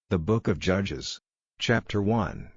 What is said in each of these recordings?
The Book of Judges. Chapter 1.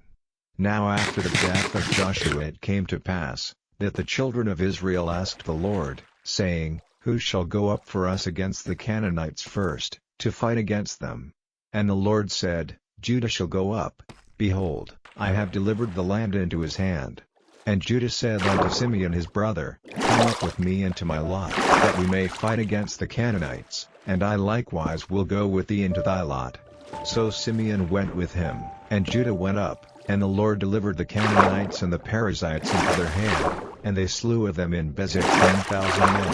Now after the death of Joshua it came to pass, that the children of Israel asked the Lord, saying, Who shall go up for us against the Canaanites first, to fight against them? And the Lord said, Judah shall go up. Behold, I have delivered the land into his hand. And Judah said unto Simeon his brother, Come up with me into my lot, that we may fight against the Canaanites, and I likewise will go with thee into thy lot. So Simeon went with him, and Judah went up, and the Lord delivered the Canaanites and the Perizzites into their hand, and they slew of them in Bezek 10,000 men.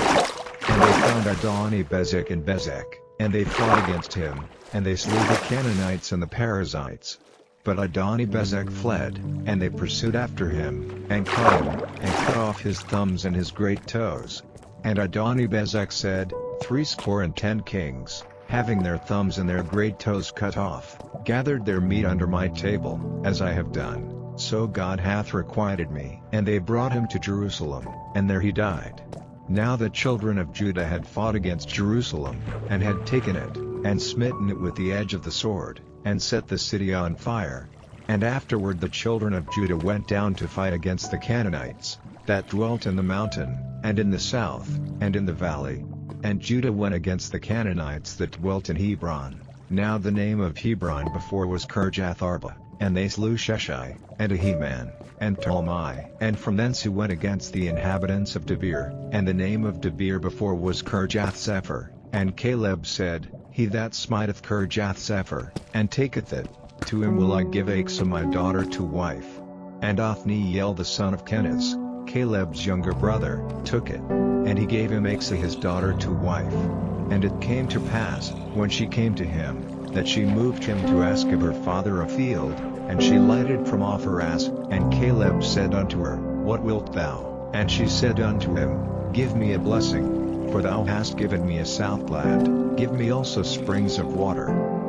And they found Adoni-Bezek in Bezek, and they fought against him, and they slew the Canaanites and the Perizzites. But Adoni-Bezek fled, and they pursued after him, and caught him, and cut off his thumbs and his great toes. And Adoni-Bezek said, 70 kings, having their thumbs and their great toes cut off, gathered their meat under my table, as I have done, so God hath requited me. And they brought him to Jerusalem, and there he died. Now the children of Judah had fought against Jerusalem, and had taken it, and smitten it with the edge of the sword, and set the city on fire. And afterward the children of Judah went down to fight against the Canaanites, that dwelt in the mountain, and in the south, and in the valley. And Judah went against the Canaanites that dwelt in Hebron. Now the name of Hebron before was Kirjath-arba, and they slew Sheshai, and Ahiman, and Talmai. And from thence he went against the inhabitants of Debir, and the name of Debir before was Kirjath-sepher. And Caleb said, He that smiteth Kirjath-sepher, and taketh it, to him will I give Achsah my daughter to wife. And Othniel the son of Kenaz, Caleb's younger brother, took it, and he gave him Achsah his daughter to wife. And it came to pass, when she came to him, that she moved him to ask of her father a field, and she lighted from off her ass. And Caleb said unto her, What wilt thou? And she said unto him, Give me a blessing, for thou hast given me a southland, give me also springs of water.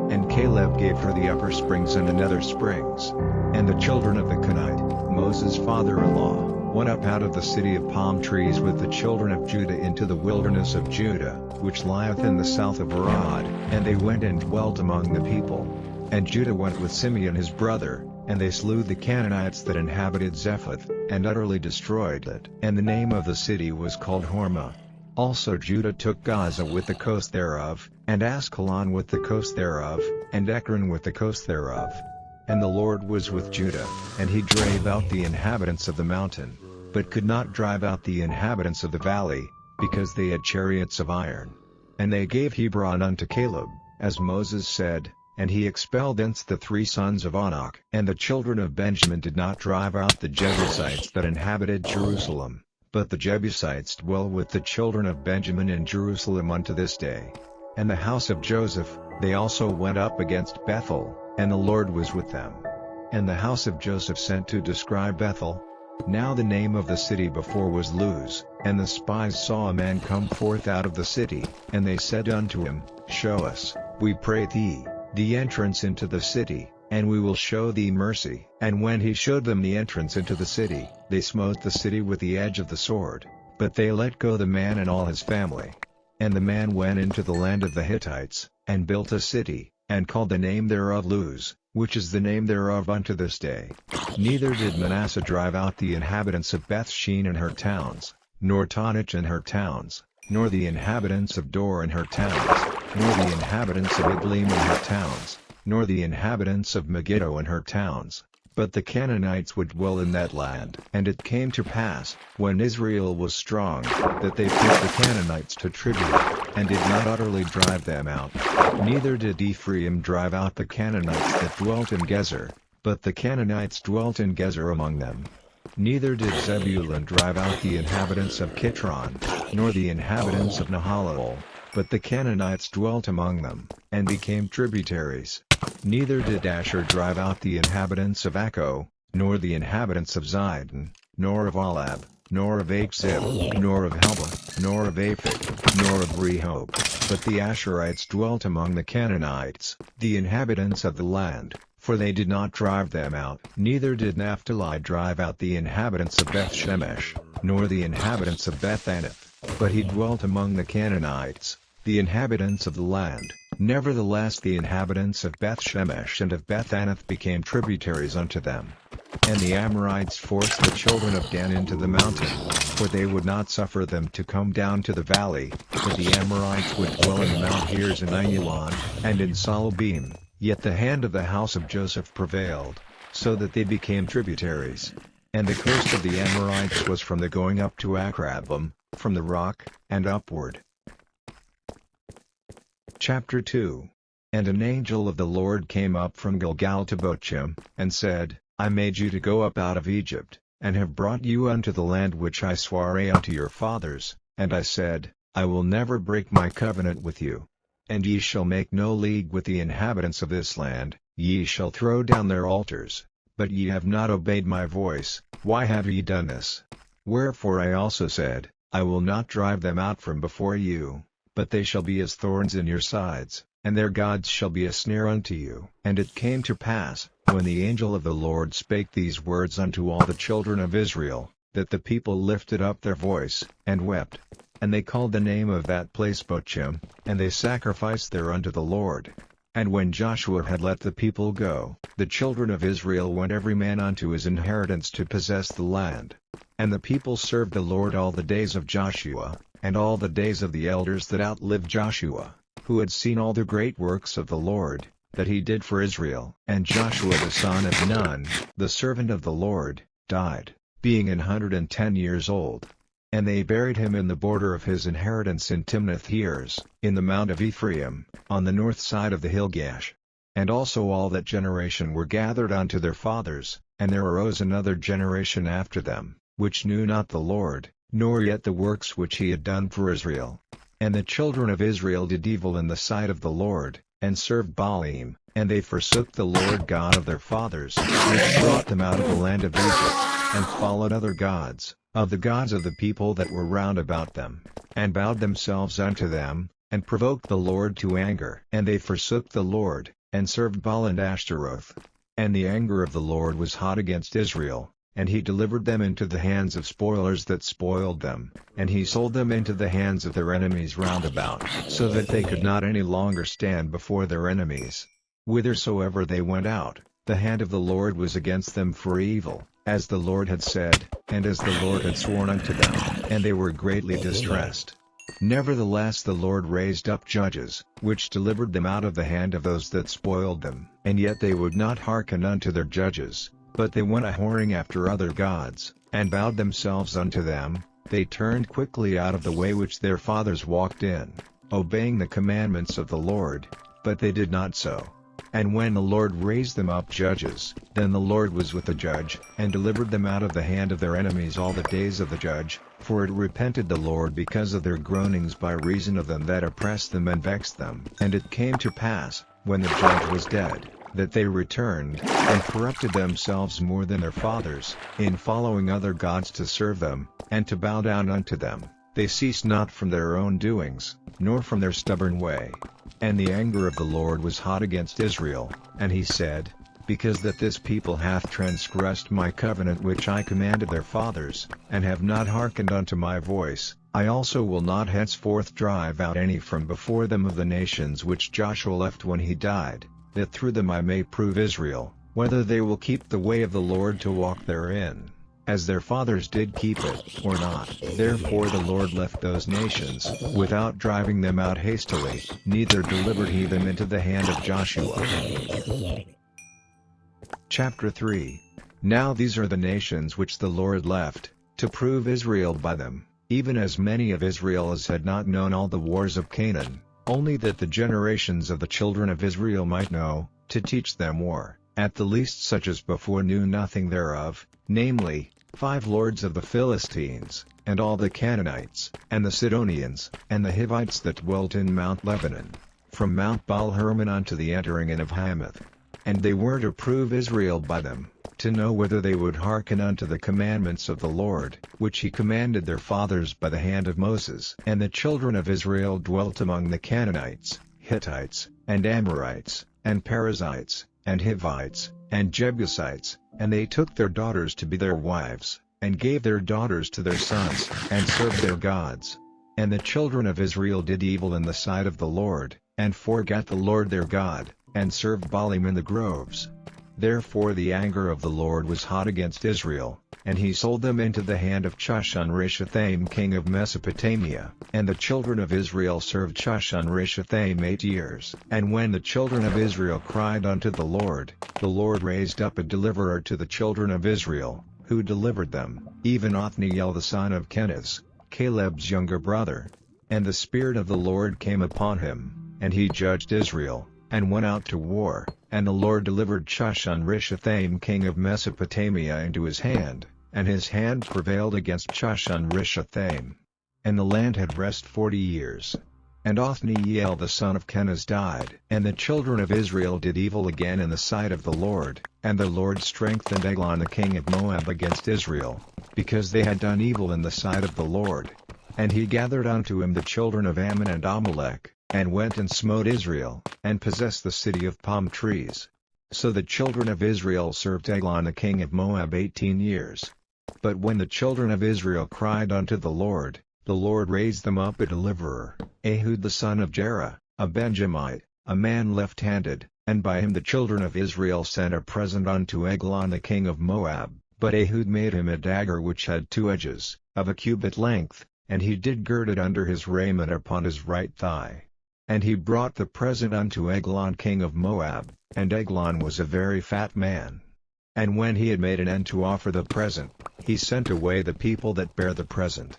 And Caleb gave her the upper springs and the nether springs. And the children of the Kenite, Moses' father-in-law, went up out of the city of palm trees with the children of Judah into the wilderness of Judah, which lieth in the south of Arad, and they went and dwelt among the people. And Judah went with Simeon his brother, and they slew the Canaanites that inhabited Zephath, and utterly destroyed it. And the name of the city was called Hormah. Also Judah took Gaza with the coast thereof, and Askelon with the coast thereof, and Ekron with the coast thereof. And the Lord was with Judah, and he drave out the inhabitants of the mountain, but could not drive out the inhabitants of the valley, because they had chariots of iron. And they gave Hebron unto Caleb, as Moses said, and he expelled thence the 3 sons of Anak. And the children of Benjamin did not drive out the Jebusites that inhabited Jerusalem, but the Jebusites dwell with the children of Benjamin in Jerusalem unto this day. And the house of Joseph, they also went up against Bethel, and the Lord was with them. And the house of Joseph sent to describe Bethel. Now the name of the city before was Luz. And the spies saw a man come forth out of the city, and they said unto him, Show us, we pray thee, the entrance into the city, and we will show thee mercy. And when he showed them the entrance into the city, they smote the city with the edge of the sword, but they let go the man and all his family. And the man went into the land of the Hittites, and built a city, and called the name thereof Luz, which is the name thereof unto this day. Neither did Manasseh drive out the inhabitants of Bethshean and her towns, nor Taanach and her towns, nor the inhabitants of Dor and her towns, nor the inhabitants of Idlim and her towns, nor the inhabitants of Megiddo and her towns, but the Canaanites would dwell in that land. And it came to pass, when Israel was strong, that they put the Canaanites to tribute, and did not utterly drive them out. Neither did Ephraim drive out the Canaanites that dwelt in Gezer, but the Canaanites dwelt in Gezer among them. Neither did Zebulun drive out the inhabitants of Kitron, nor the inhabitants of Nahalal, but the Canaanites dwelt among them, and became tributaries. Neither did Asher drive out the inhabitants of Akko, nor the inhabitants of Zidon, nor of Alab, nor of Achzib, nor of Helba, nor of Aphek, nor of Rehob, but the Asherites dwelt among the Canaanites, the inhabitants of the land, for they did not drive them out. Neither did Naphtali drive out the inhabitants of Beth-Shemesh, nor the inhabitants of Beth-Anath, but he dwelt among the Canaanites, the inhabitants of the land, Nevertheless the inhabitants of Beth-Shemesh and of Beth-Anath became tributaries unto them. And the Amorites forced the children of Dan into the mountain, for they would not suffer them to come down to the valley, but the Amorites would dwell in Mount Heres and Aiyalon, and in Saalbim, yet the hand of the house of Joseph prevailed, so that they became tributaries. And the coast of the Amorites was from the going up to Akrabim, from the rock, and upward. Chapter 2. And an angel of the Lord came up from Gilgal to Bochim, and said, I made you to go up out of Egypt, and have brought you unto the land which I sware unto your fathers, and I said, I will never break my covenant with you. And ye shall make no league with the inhabitants of this land, ye shall throw down their altars, but ye have not obeyed my voice. Why have ye done this? Wherefore I also said, I will not drive them out from before you, but they shall be as thorns in your sides, and their gods shall be a snare unto you. And it came to pass, when the angel of the Lord spake these words unto all the children of Israel, that the people lifted up their voice, and wept. And they called the name of that place Bochim, and they sacrificed there unto the Lord. And when Joshua had let the people go, the children of Israel went every man unto his inheritance to possess the land. And the people served the Lord all the days of Joshua, and all the days of the elders that outlived Joshua, who had seen all the great works of the Lord, that he did for Israel. And Joshua the son of Nun, the servant of the Lord, died, being 110 years old. And they buried him in the border of his inheritance in Timnath-Heres, in the mount of Ephraim, on the north side of the hill Gash. And also all that generation were gathered unto their fathers, and there arose another generation after them, which knew not the Lord, nor yet the works which he had done for Israel. And the children of Israel did evil in the sight of the Lord, and served Baalim, and they forsook the Lord God of their fathers, which brought them out of the land of Egypt, and followed other gods, of the gods of the people that were round about them, and bowed themselves unto them, and provoked the Lord to anger. And they forsook the Lord, and served Baal and Ashtaroth. And the anger of the Lord was hot against Israel, and he delivered them into the hands of spoilers that spoiled them, and he sold them into the hands of their enemies round about, so that they could not any longer stand before their enemies. Whithersoever they went out, the hand of the Lord was against them for evil, as the Lord had said, and as the Lord had sworn unto them, and they were greatly distressed. Nevertheless the Lord raised up judges, which delivered them out of the hand of those that spoiled them. And yet they would not hearken unto their judges, but they went a-whoring after other gods, and bowed themselves unto them. They turned quickly out of the way which their fathers walked in, obeying the commandments of the Lord, but they did not so. And when the Lord raised them up judges, then the Lord was with the judge, and delivered them out of the hand of their enemies all the days of the judge, for it repented the Lord because of their groanings by reason of them that oppressed them and vexed them. And it came to pass, when the judge was dead, that they returned, and corrupted themselves more than their fathers, in following other gods to serve them, and to bow down unto them. They ceased not from their own doings, nor from their stubborn way. And the anger of the Lord was hot against Israel, and he said, Because that this people hath transgressed my covenant which I commanded their fathers, and have not hearkened unto my voice, I also will not henceforth drive out any from before them of the nations which Joshua left when he died, that through them I may prove Israel, whether they will keep the way of the Lord to walk therein, as their fathers did keep it, or not. Therefore the Lord left those nations, without driving them out hastily, neither delivered he them into the hand of Joshua. Chapter 3. Now these are the nations which the Lord left, to prove Israel by them, even as many of Israel as had not known all the wars of Canaan, only that the generations of the children of Israel might know, to teach them war, at the least such as before knew nothing thereof, namely, 5 lords of the Philistines, and all the Canaanites, and the Sidonians, and the Hivites that dwelt in Mount Lebanon, from Mount Baal-Hermon unto the entering in of Hamath. And they were to prove Israel by them, to know whether they would hearken unto the commandments of the Lord, which he commanded their fathers by the hand of Moses. And the children of Israel dwelt among the Canaanites, Hittites, and Amorites, and Perizzites, and Hivites, and Jebusites, and they took their daughters to be their wives, and gave their daughters to their sons, and served their gods. And the children of Israel did evil in the sight of the Lord, and forgat the Lord their God, and served Baalim in the groves. Therefore the anger of the Lord was hot against Israel, and he sold them into the hand of Chushan-Rishathaim king of Mesopotamia. And the children of Israel served Chushan-Rishathaim 8 years. And when the children of Israel cried unto the Lord raised up a deliverer to the children of Israel, who delivered them, even Othniel the son of Kenaz, Caleb's younger brother. And the Spirit of the Lord came upon him, and he judged Israel, and went out to war, and the Lord delivered Chushan-Rishathaim king of Mesopotamia into his hand, and his hand prevailed against Chushan-Rishathaim. And the land had rest 40 years. And Othniel the son of Kenaz died. And the children of Israel did evil again in the sight of the Lord, and the Lord strengthened Eglon the king of Moab against Israel, because they had done evil in the sight of the Lord. And he gathered unto him the children of Ammon and Amalek, and went and smote Israel, and possessed the city of palm trees. So the children of Israel served Eglon the king of Moab 18 years. But when the children of Israel cried unto the Lord raised them up a deliverer, Ehud the son of Jerah, a Benjamite, a man left-handed, and by him the children of Israel sent a present unto Eglon the king of Moab. But Ehud made him a dagger which had 2 edges, of a cubit length, and he did gird it under his raiment upon his right thigh. And he brought the present unto Eglon king of Moab, and Eglon was a very fat man. And when he had made an end to offer the present, he sent away the people that bare the present.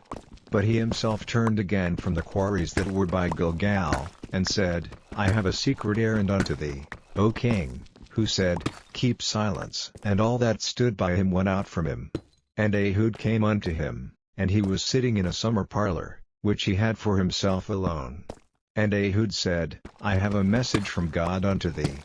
But he himself turned again from the quarries that were by Gilgal, and said, I have a secret errand unto thee, O king. Who said, Keep silence. And all that stood by him went out from him. And Ehud came unto him, and he was sitting in a summer parlor, which he had for himself alone. And Ehud said, I have a message from God unto thee.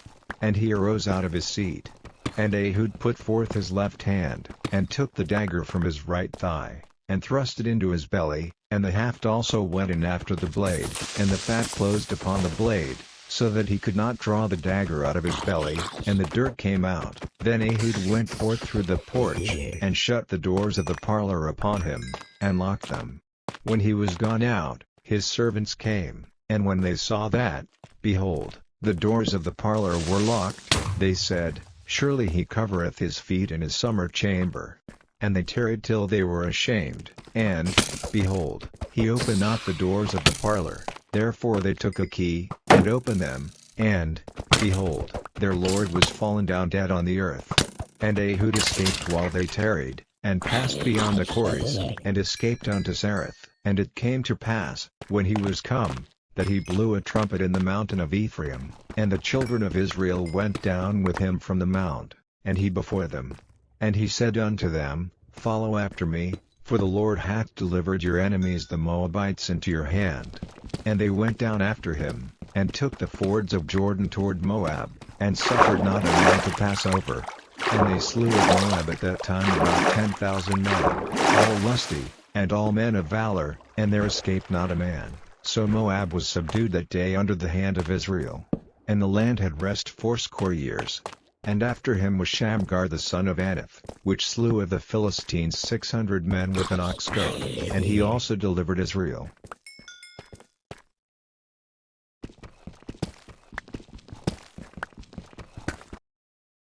And he arose out of his seat. And Ehud put forth his left hand, and took the dagger from his right thigh, and thrust it into his belly, and the haft also went in after the blade, and the fat closed upon the blade, so that he could not draw the dagger out of his belly, and the dirt came out. Then Ehud went forth through the porch, and shut the doors of the parlor upon him, and locked them. When he was gone out, his servants came, and when they saw that, behold, the doors of the parlor were locked, they said, Surely he covereth his feet in his summer chamber. And they tarried till they were ashamed, and, behold, he opened not the doors of the parlor. Therefore they took a key, and opened them, and, behold, their lord was fallen down dead on the earth. And Ehud escaped while they tarried, and passed beyond the quarries, and escaped unto Zareth. And it came to pass, when he was come, that he blew a trumpet in the mountain of Ephraim, and the children of Israel went down with him from the mount, and he before them. And he said unto them, Follow after me, for the Lord hath delivered your enemies the Moabites into your hand. And they went down after him, and took the fords of Jordan toward Moab, and suffered not a man to pass over. And they slew of Moab at that time about 10,000 men, all lusty, and all men of valor, and there escaped not a man. So Moab was subdued that day under the hand of Israel. And the land had rest 80 years. And after him was Shamgar the son of Anath, which slew of the Philistines 600 men with an ox goad, and he also delivered Israel.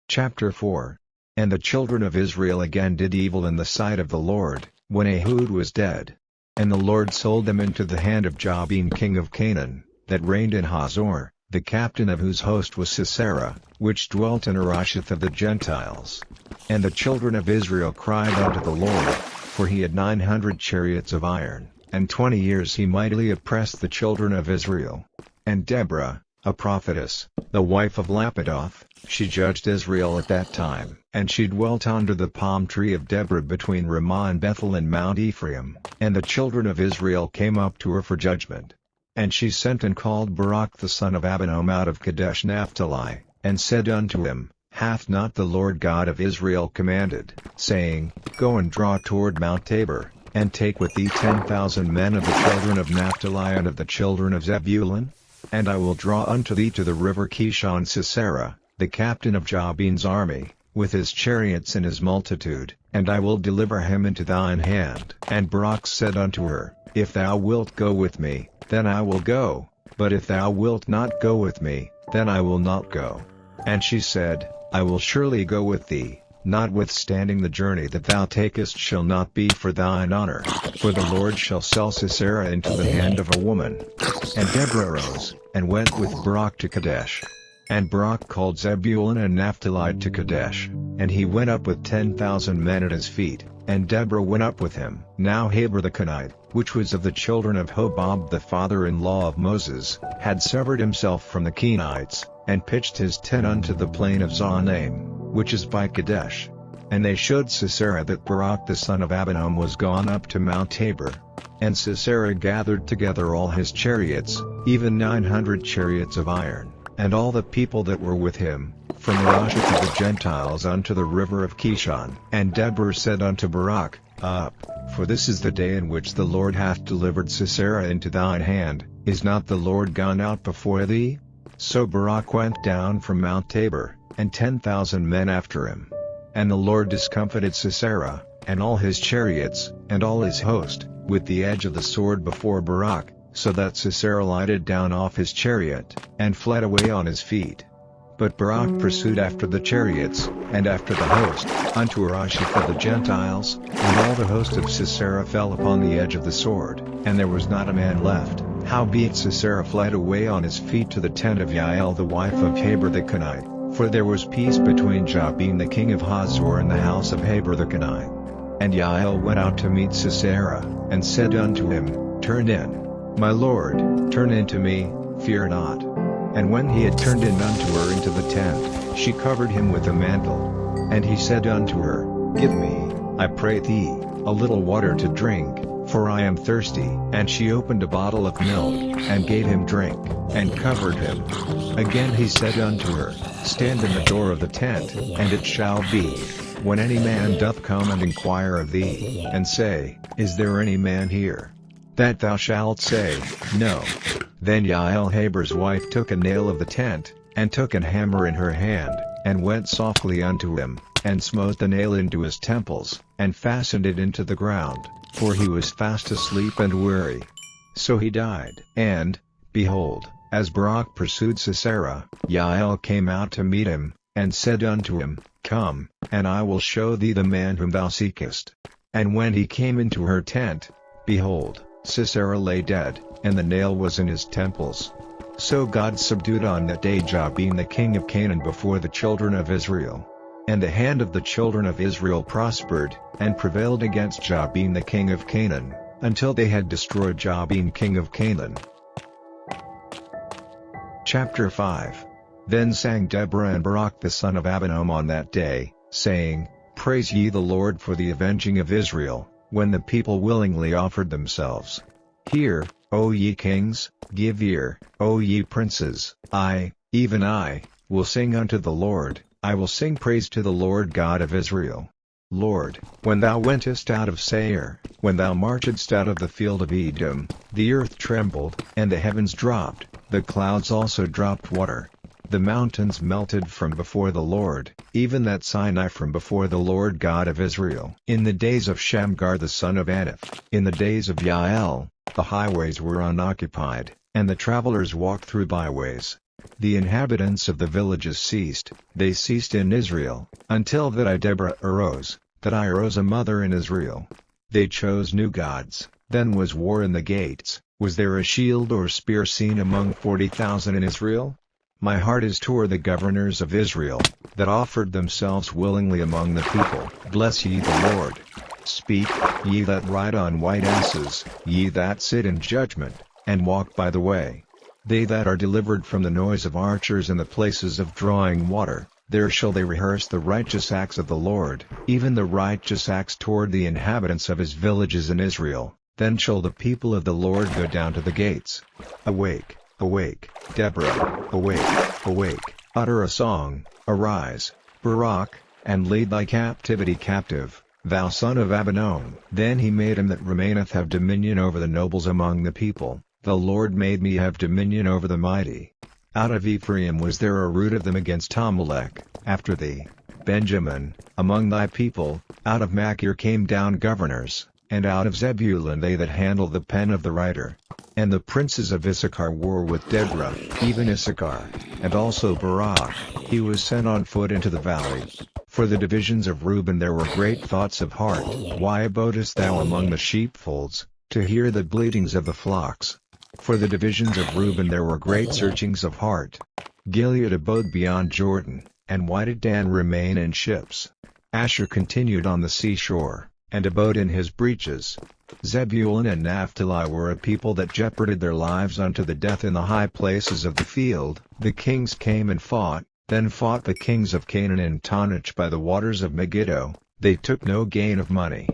Chapter 4. And the children of Israel again did evil in the sight of the Lord, when Ehud was dead. And the Lord sold them into the hand of Jabin king of Canaan, that reigned in Hazor, the captain of whose host was Sisera, which dwelt in Harosheth of the Gentiles. And the children of Israel cried unto the Lord, for he had 900 chariots of iron, and 20 years he mightily oppressed the children of Israel. And Deborah, a prophetess, the wife of Lapidoth, she judged Israel at that time. And she dwelt under the palm tree of Deborah between Ramah and Bethel and Mount Ephraim. And the children of Israel came up to her for judgment. And she sent and called Barak the son of Abinoam out of Kadesh Naphtali, and said unto him, Hath not the Lord God of Israel commanded, saying, Go and draw toward Mount Tabor, and take with thee 10,000 men of the children of Naphtali and of the children of Zebulun? And I will draw unto thee to the river Kishon Sisera, the captain of Jabin's army, with his chariots and his multitude, and I will deliver him into thine hand. And Barak said unto her, If thou wilt go with me, then I will go, But if thou wilt not go with me, then I will not go. And she said, I will surely go with thee, notwithstanding the journey that thou takest shall not be for thine honor, for the Lord shall sell Sisera into the hand of a woman. And Deborah arose, and went with Barak to Kadesh. And Barak called Zebulun and Naphtali to Kadesh, and he went up with 10,000 men at his feet, and Deborah went up with him. Now Heber the Kenite, which was of the children of Hobab the father-in-law of Moses, had severed himself from the Kenites, and pitched his tent unto the plain of Zaanaim, which is by Kadesh. And they showed Sisera that Barak the son of Abinoam was gone up to Mount Tabor. And Sisera gathered together all his chariots, even 900 chariots of iron, and all the people that were with him, from Rasha to the Gentiles unto the river of Kishon. And Deborah said unto Barak, Up, for this is the day in which the Lord hath delivered Sisera into thine hand. Is not the Lord gone out before thee? So Barak went down from Mount Tabor, and 10,000 men after him. And the Lord discomfited Sisera, and all his chariots, and all his host, with the edge of the sword before Barak, so that Sisera lighted down off his chariot, and fled away on his feet. But Barak pursued after the chariots, and after the host, unto Arashith of the Gentiles, and all the host of Sisera fell upon the edge of the sword, and there was not a man left. Howbeit Sisera fled away on his feet to the tent of Jael the wife of Heber the Kenite, for there was peace between Jabin the king of Hazor and the house of Heber the Kenite. And Jael went out to meet Sisera, and said unto him, Turn in, my lord, turn in to me, fear not. And when he had turned in unto her into the tent, she covered him with a mantle. And he said unto her, Give me, I pray thee, a little water to drink, for I am thirsty. And she opened a bottle of milk, and gave him drink, and covered him. Again he said unto her, Stand in the door of the tent, and it shall be, when any man doth come and inquire of thee, and say, Is there any man here? That thou shalt say, No. Then Jael Heber's wife took a nail of the tent, and took an hammer in her hand, and went softly unto him, and smote the nail into his temples, and fastened it into the ground, for he was fast asleep and weary. So he died. And, behold, as Barak pursued Sisera, Jael came out to meet him, and said unto him, Come, and I will show thee the man whom thou seekest. And when he came into her tent, behold, Sisera lay dead, and the nail was in his temples. So God subdued on that day Jabin the king of Canaan before the children of Israel. And the hand of the children of Israel prospered, and prevailed against Jabin the king of Canaan, until they had destroyed Jabin king of Canaan. Chapter 5. Then sang Deborah and Barak the son of Abinoam on that day, saying, Praise ye the Lord for the avenging of Israel, when the people willingly offered themselves. Hear, O ye kings, give ear, O ye princes. I, even I, will sing unto the Lord, I will sing praise to the Lord God of Israel. Lord, when thou wentest out of Seir, when thou marchedst out of the field of Edom, the earth trembled, and the heavens dropped, the clouds also dropped water. The mountains melted from before the Lord, even that Sinai from before the Lord God of Israel. In the days of Shamgar the son of Anath, in the days of Jael, the highways were unoccupied, and the travelers walked through byways. The inhabitants of the villages ceased, they ceased in Israel, until that I Deborah arose, that I arose a mother in Israel. They chose new gods, then was war in the gates. Was there a shield or spear seen among 40,000 in Israel? My heart is toward the governors of Israel, that offered themselves willingly among the people. Bless ye the Lord. Speak, ye that ride on white asses, ye that sit in judgment, and walk by the way. They that are delivered from the noise of archers in the places of drawing water, there shall they rehearse the righteous acts of the Lord, even the righteous acts toward the inhabitants of his villages in Israel. Then shall the people of the Lord go down to the gates. Awake, awake, Deborah, awake, awake, utter a song, arise, Barak, and lead thy captivity captive, thou son of Abinoam. Then he made him that remaineth have dominion over the nobles among the people, the Lord made me have dominion over the mighty. Out of Ephraim was there a root of them against Amalek, after thee. Benjamin, among thy people, out of Machir came down governors, and out of Zebulun they that handle the pen of the writer. And the princes of Issachar war with Deborah, even Issachar, and also Barak, he was sent on foot into the valley. For the divisions of Reuben there were great thoughts of heart. Why abodest thou among the sheepfolds, to hear the bleatings of the flocks? For the divisions of Reuben there were great searchings of heart. Gilead abode beyond Jordan, and why did Dan remain in ships? Asher continued on the seashore, and abode in his breaches. Zebulun and Naphtali were a people that jeoparded their lives unto the death in the high places of the field. The kings came and fought, then fought the kings of Canaan and Taanach by the waters of Megiddo. They took no gain of money.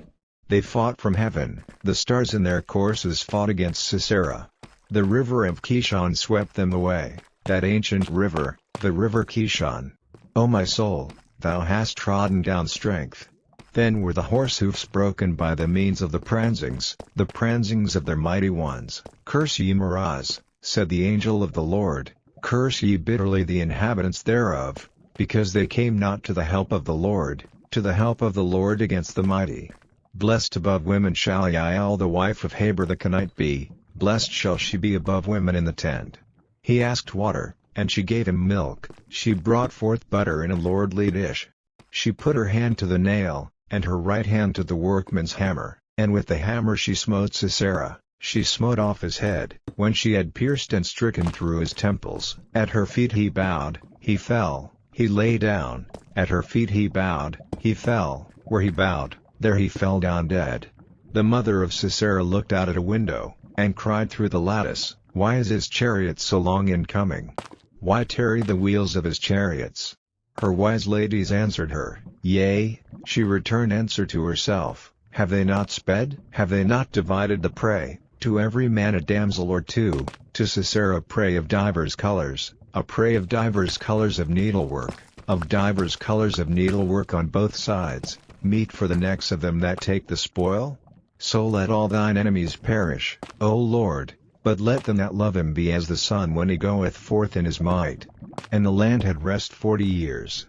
They fought from heaven, the stars in their courses fought against Sisera. The river of Kishon swept them away, that ancient river, the river Kishon. O my soul, thou hast trodden down strength. Then were the horsehoofs broken by the means of the pransings of their mighty ones. Curse ye Meroz, said the angel of the Lord, curse ye bitterly the inhabitants thereof, because they came not to the help of the Lord against the mighty. Blessed above women shall Yael the wife of Heber the Kenite be, blessed shall she be above women in the tent. He asked water, and she gave him milk, she brought forth butter in a lordly dish. She put her hand to the nail, and her right hand to the workman's hammer, and with the hammer she smote Sisera, she smote off his head. When she had pierced and stricken through his temples, at her feet he bowed, he fell, he lay down, at her feet he bowed, he fell, where he bowed, there he fell down dead. The mother of Sisera looked out at a window, and cried through the lattice, why is his chariot so long in coming? Why tarry the wheels of his chariots? Her wise ladies answered her, yea, she returned answer to herself, have they not sped? Have they not divided the prey, to every man a damsel or two, to Sisera a prey of divers colors, a prey of divers colors of needlework on both sides, meat for the necks of them that take the spoil? So let all thine enemies perish, O Lord, but let them that love him be as the sun when he goeth forth in his might. And the land had rest 40 years.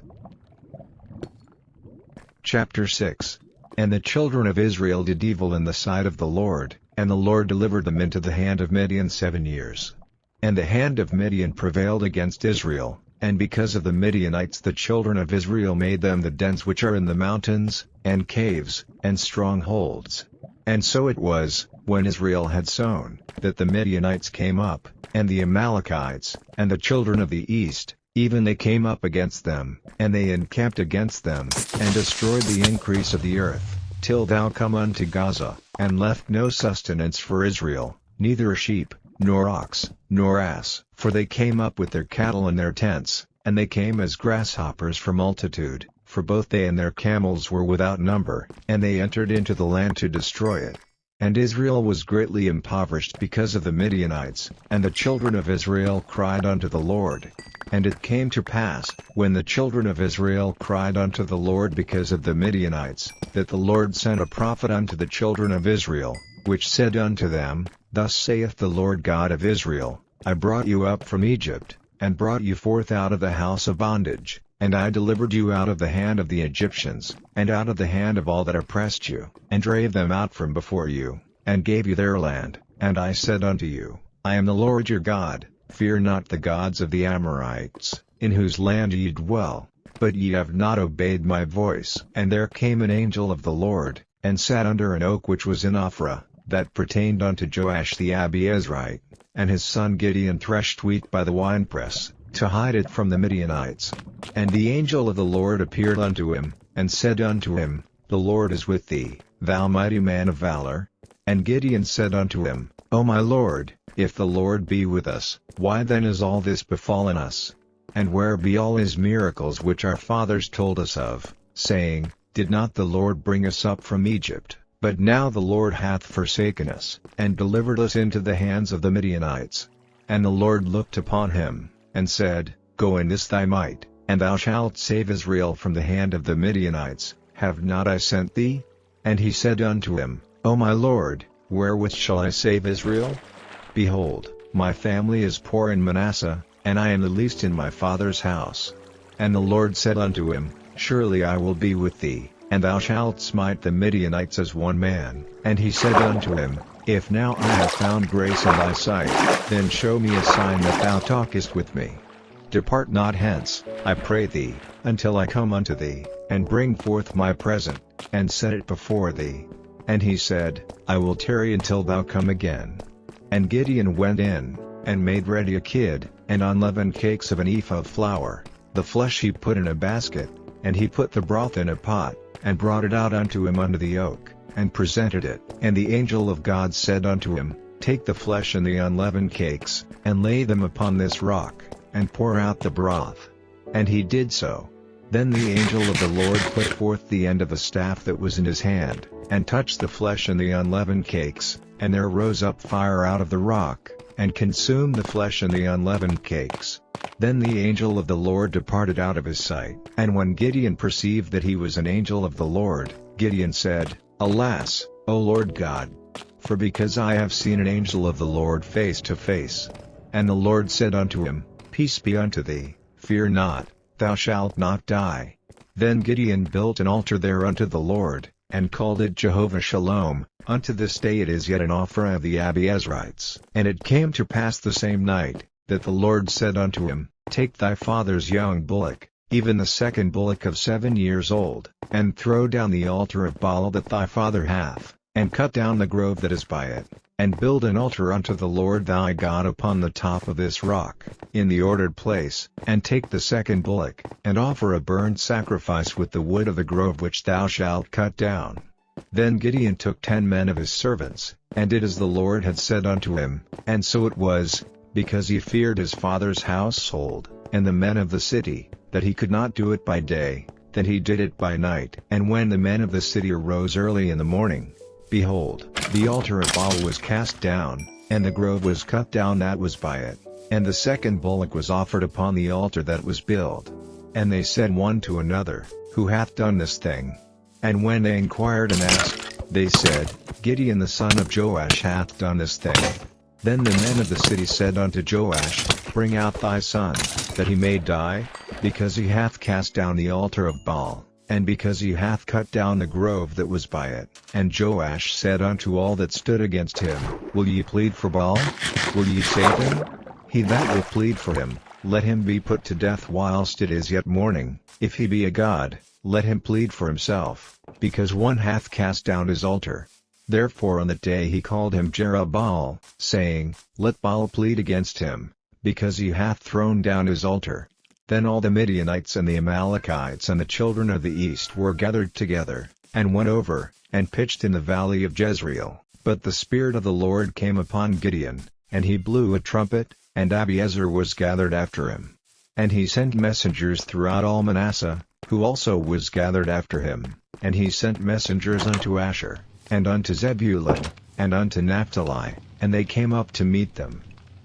Chapter 6. And the children of Israel did evil in the sight of the Lord, and the Lord delivered them into the hand of Midian 7 years. And the hand of Midian prevailed against Israel, and because of the Midianites the children of Israel made them the dens which are in the mountains, and caves, and strongholds. And so it was, when Israel had sown, that the Midianites came up, and the Amalekites, and the children of the east, even they came up against them, and they encamped against them, and destroyed the increase of the earth, till thou come unto Gaza, and left no sustenance for Israel, neither a sheep, nor ox, nor ass. For they came up with their cattle and their tents, and they came as grasshoppers for multitude, for both they and their camels were without number, and they entered into the land to destroy it. And Israel was greatly impoverished because of the Midianites, and the children of Israel cried unto the Lord. And it came to pass, when the children of Israel cried unto the Lord because of the Midianites, that the Lord sent a prophet unto the children of Israel, which said unto them, Thus saith the Lord God of Israel, I brought you up from Egypt, and brought you forth out of the house of bondage, and I delivered you out of the hand of the Egyptians, and out of the hand of all that oppressed you, and drave them out from before you, and gave you their land. And I said unto you, I am the Lord your God, fear not the gods of the Amorites, in whose land ye dwell. But ye have not obeyed my voice. And there came an angel of the Lord, and sat under an oak which was in Ophrah, that pertained unto Joash the Abiezrite, and his son Gideon threshed wheat by the winepress, to hide it from the Midianites. And the angel of the Lord appeared unto him, and said unto him, The Lord is with thee, thou mighty man of valor. And Gideon said unto him, O my Lord, if the Lord be with us, why then is all this befallen us? And where be all his miracles which our fathers told us of, saying, Did not the Lord bring us up from Egypt? But now the Lord hath forsaken us, and delivered us into the hands of the Midianites. And the Lord looked upon him, and said, Go in this thy might, and thou shalt save Israel from the hand of the Midianites. Have not I sent thee? And he said unto him, O my Lord, wherewith shall I save Israel? Behold, my family is poor in Manasseh, and I am the least in my father's house. And the Lord said unto him, Surely I will be with thee, and thou shalt smite the Midianites as one man. And he said unto him, If now I have found grace in thy sight, then show me a sign that thou talkest with me. Depart not hence, I pray thee, until I come unto thee, and bring forth my present, and set it before thee. And he said, I will tarry until thou come again. And Gideon went in, and made ready a kid, and unleavened cakes of an ephah of flour. The flesh he put in a basket, and he put the broth in a pot, and brought it out unto him under the oak, and presented it. And the angel of God said unto him, Take the flesh and the unleavened cakes, and lay them upon this rock, and pour out the broth. And he did so. Then the angel of the Lord put forth the end of the staff that was in his hand, and touched the flesh and the unleavened cakes, and there rose up fire out of the rock, and consumed the flesh and the unleavened cakes. Then the angel of the Lord departed out of his sight. And when Gideon perceived that he was an angel of the Lord, Gideon said, Alas, O Lord God! For because I have seen an angel of the Lord face to face. And the Lord said unto him, Peace be unto thee, fear not, thou shalt not die. Then Gideon built an altar there unto the Lord, and called it Jehovah Shalom. Unto this day it is yet an offering of the Israelites. And it came to pass the same night, that the Lord said unto him, Take thy father's young bullock, even the second bullock of 7 years old, and throw down the altar of Baal that thy father hath, and cut down the grove that is by it, and build an altar unto the Lord thy God upon the top of this rock, in the ordered place. And take the second bullock, and offer a burnt sacrifice with the wood of the grove which thou shalt cut down. Then Gideon took 10 men of his servants, and did as the Lord had said unto him. And so it was, because he feared his father's household, and the men of the city, that he could not do it by day, that he did it by night. And when the men of the city arose early in the morning, behold, the altar of Baal was cast down, and the grove was cut down that was by it, and the second bullock was offered upon the altar that was built. And they said one to another, Who hath done this thing? And when they inquired and asked, they said, Gideon the son of Joash hath done this thing. Then the men of the city said unto Joash, Bring out thy son, that he may die, because he hath cast down the altar of Baal, and because he hath cut down the grove that was by it. And Joash said unto all that stood against him, Will ye plead for Baal? Will ye save him? He that will plead for him, let him be put to death whilst it is yet morning. If he be a god, let him plead for himself, because one hath cast down his altar. Therefore on that day he called him Jerubbaal, saying, Let Baal plead against him, because he hath thrown down his altar. Then all the Midianites and the Amalekites and the children of the east were gathered together, and went over, and pitched in the valley of Jezreel. But the Spirit of the Lord came upon Gideon, and he blew a trumpet, and Abiezer was gathered after him. And he sent messengers throughout all Manasseh, who also was gathered after him. And he sent messengers unto Asher, and unto Zebulun, and unto Naphtali, and they came up to meet them.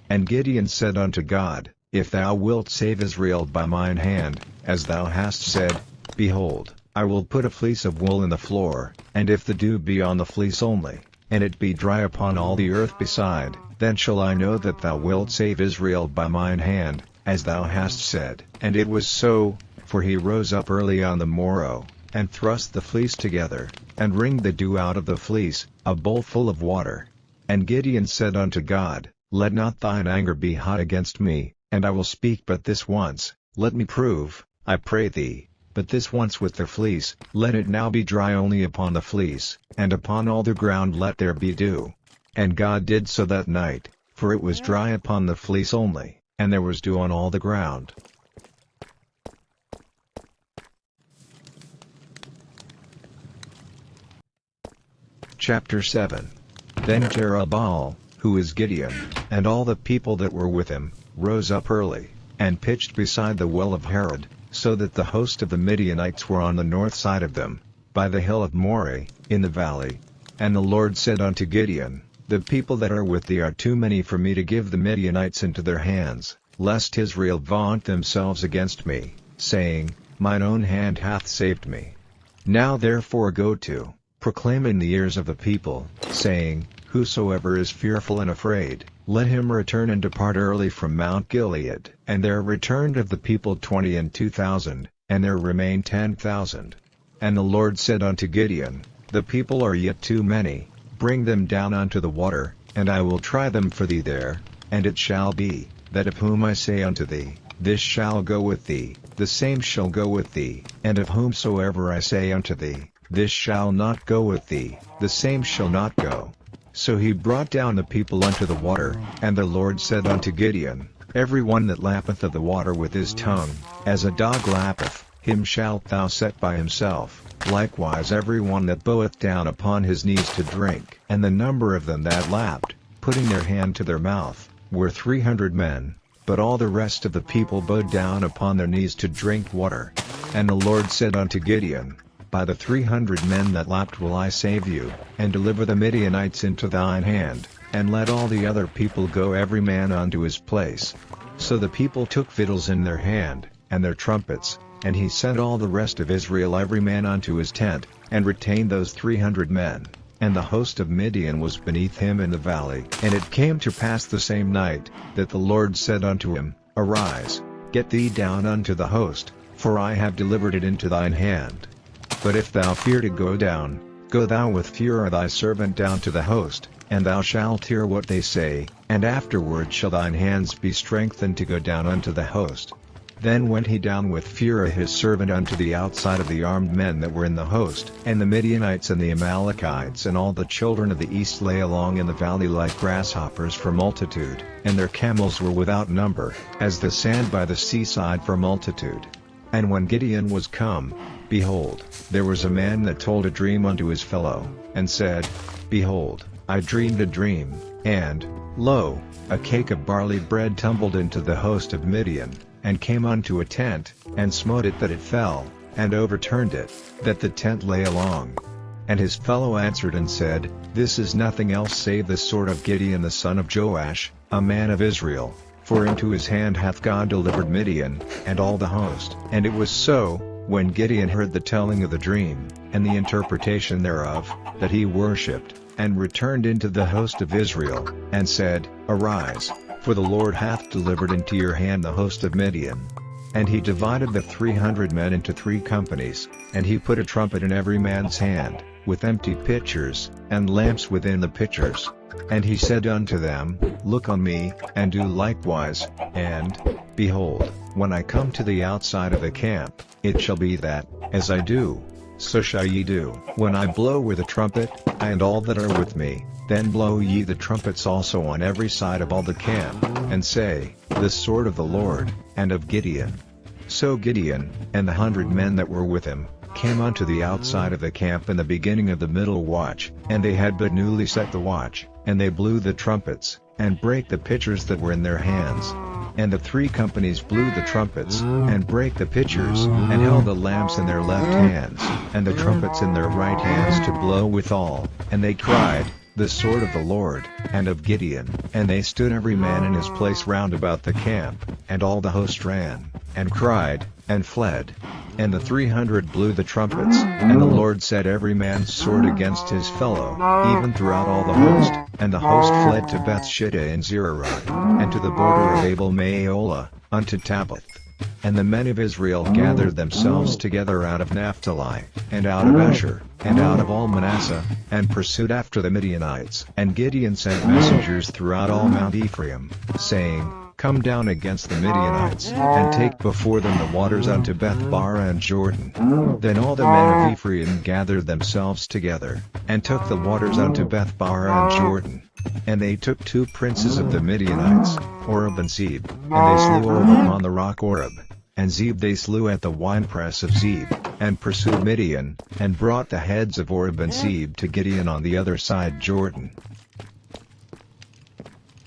And Gideon said unto God, If thou wilt save Israel by mine hand, as thou hast said, behold, I will put a fleece of wool in the floor, and if the dew be on the fleece only, and it be dry upon all the earth beside, then shall I know that thou wilt save Israel by mine hand, as thou hast said. And it was so, for he rose up early on the morrow, and thrust the fleece together, and wringed the dew out of the fleece, a bowl full of water. And Gideon said unto God, Let not thine anger be hot against me, and I will speak but this once. Let me prove, I pray thee, but this once with the fleece. Let it now be dry only upon the fleece, and upon all the ground let there be dew. And God did so that night, for it was dry upon the fleece only, and there was dew on all the ground. Chapter 7. Then Jerubbaal, who is Gideon, and all the people that were with him, rose up early, and pitched beside the well of Harod, so that the host of the Midianites were on the north side of them, by the hill of Moreh, in the valley. And the Lord said unto Gideon, The people that are with thee are too many for me to give the Midianites into their hands, lest Israel vaunt themselves against me, saying, Mine own hand hath saved me. Now therefore go to, proclaim in the ears of the people, saying, Whosoever is fearful and afraid, let him return and depart early from Mount Gilead. And there returned of the people 22,000, and there remained 10,000. And the Lord said unto Gideon, The people are yet too many, bring them down unto the water, and I will try them for thee there. And it shall be, that of whom I say unto thee, This shall go with thee, the same shall go with thee. And of whomsoever I say unto thee, This shall not go with thee, the same shall not go. So he brought down the people unto the water, and the Lord said unto Gideon, Every one that lappeth of the water with his tongue, as a dog lappeth, him shalt thou set by himself. Likewise every one that boweth down upon his knees to drink. And the number of them that lapped, putting their hand to their mouth, were 300 men, but all the rest of the people bowed down upon their knees to drink water. And the Lord said unto Gideon, By the 300 men that lapped will I save you, and deliver the Midianites into thine hand, and let all the other people go every man unto his place. So the people took victuals in their hand, and their trumpets, and he sent all the rest of Israel every man unto his tent, and retained those 300 men. And the host of Midian was beneath him in the valley. And it came to pass the same night, that the Lord said unto him, Arise, get thee down unto the host, for I have delivered it into thine hand. But if thou fear to go down, go thou with Phurah thy servant down to the host, and thou shalt hear what they say, and afterward shall thine hands be strengthened to go down unto the host. Then went he down with Phurah his servant unto the outside of the armed men that were in the host. And the Midianites and the Amalekites and all the children of the east lay along in the valley like grasshoppers for multitude, and their camels were without number, as the sand by the seaside for multitude. And when Gideon was come, behold, there was a man that told a dream unto his fellow, and said, Behold, I dreamed a dream, and, lo, a cake of barley bread tumbled into the host of Midian, and came unto a tent, and smote it that it fell, and overturned it, that the tent lay along. And his fellow answered and said, This is nothing else save the sword of Gideon the son of Joash, a man of Israel, for into his hand hath God delivered Midian, and all the host. And it was so, when Gideon heard the telling of the dream, and the interpretation thereof, that he worshipped, and returned into the host of Israel, and said, Arise, for the Lord hath delivered into your hand the host of Midian. And he divided the 300 men into 3 companies, and he put a trumpet in every man's hand, with empty pitchers, and lamps within the pitchers. And he said unto them, Look on me, and do likewise, and, behold, when I come to the outside of the camp, it shall be that, as I do, so shall ye do. When I blow with a trumpet, I and all that are with me, then blow ye the trumpets also on every side of all the camp, and say, The sword of the Lord, and of Gideon. So Gideon, and the 100 men that were with him, came unto the outside of the camp in the beginning of the middle watch, and they had but newly set the watch, and they blew the trumpets, and brake the pitchers that were in their hands. And the 3 companies blew the trumpets, and brake the pitchers, and held the lamps in their left hands, and the trumpets in their right hands to blow withal, and they cried, The sword of the Lord, and of Gideon. And they stood every man in his place round about the camp, and all the host ran, and cried, and fled. And the 300 blew the trumpets, and the Lord set every man's sword against his fellow, even throughout all the host. And the host fled to Bethshittah in Zererah, and to the border of Abel-Meholah, unto Tabbath. And the men of Israel gathered themselves together out of Naphtali, and out of Asher, and out of all Manasseh, and pursued after the Midianites. And Gideon sent messengers throughout all Mount Ephraim, saying, Come down against the Midianites, and take before them the waters unto Beth-barah and Jordan. Then all the men of Ephraim gathered themselves together, and took the waters unto Beth-barah and Jordan. And they took 2 princes of the Midianites, Oreb and Zeb, and they slew Oreb upon the rock Oreb, and Zeb they slew at the winepress of Zeb, and pursued Midian, and brought the heads of Oreb and Zeb to Gideon on the other side Jordan.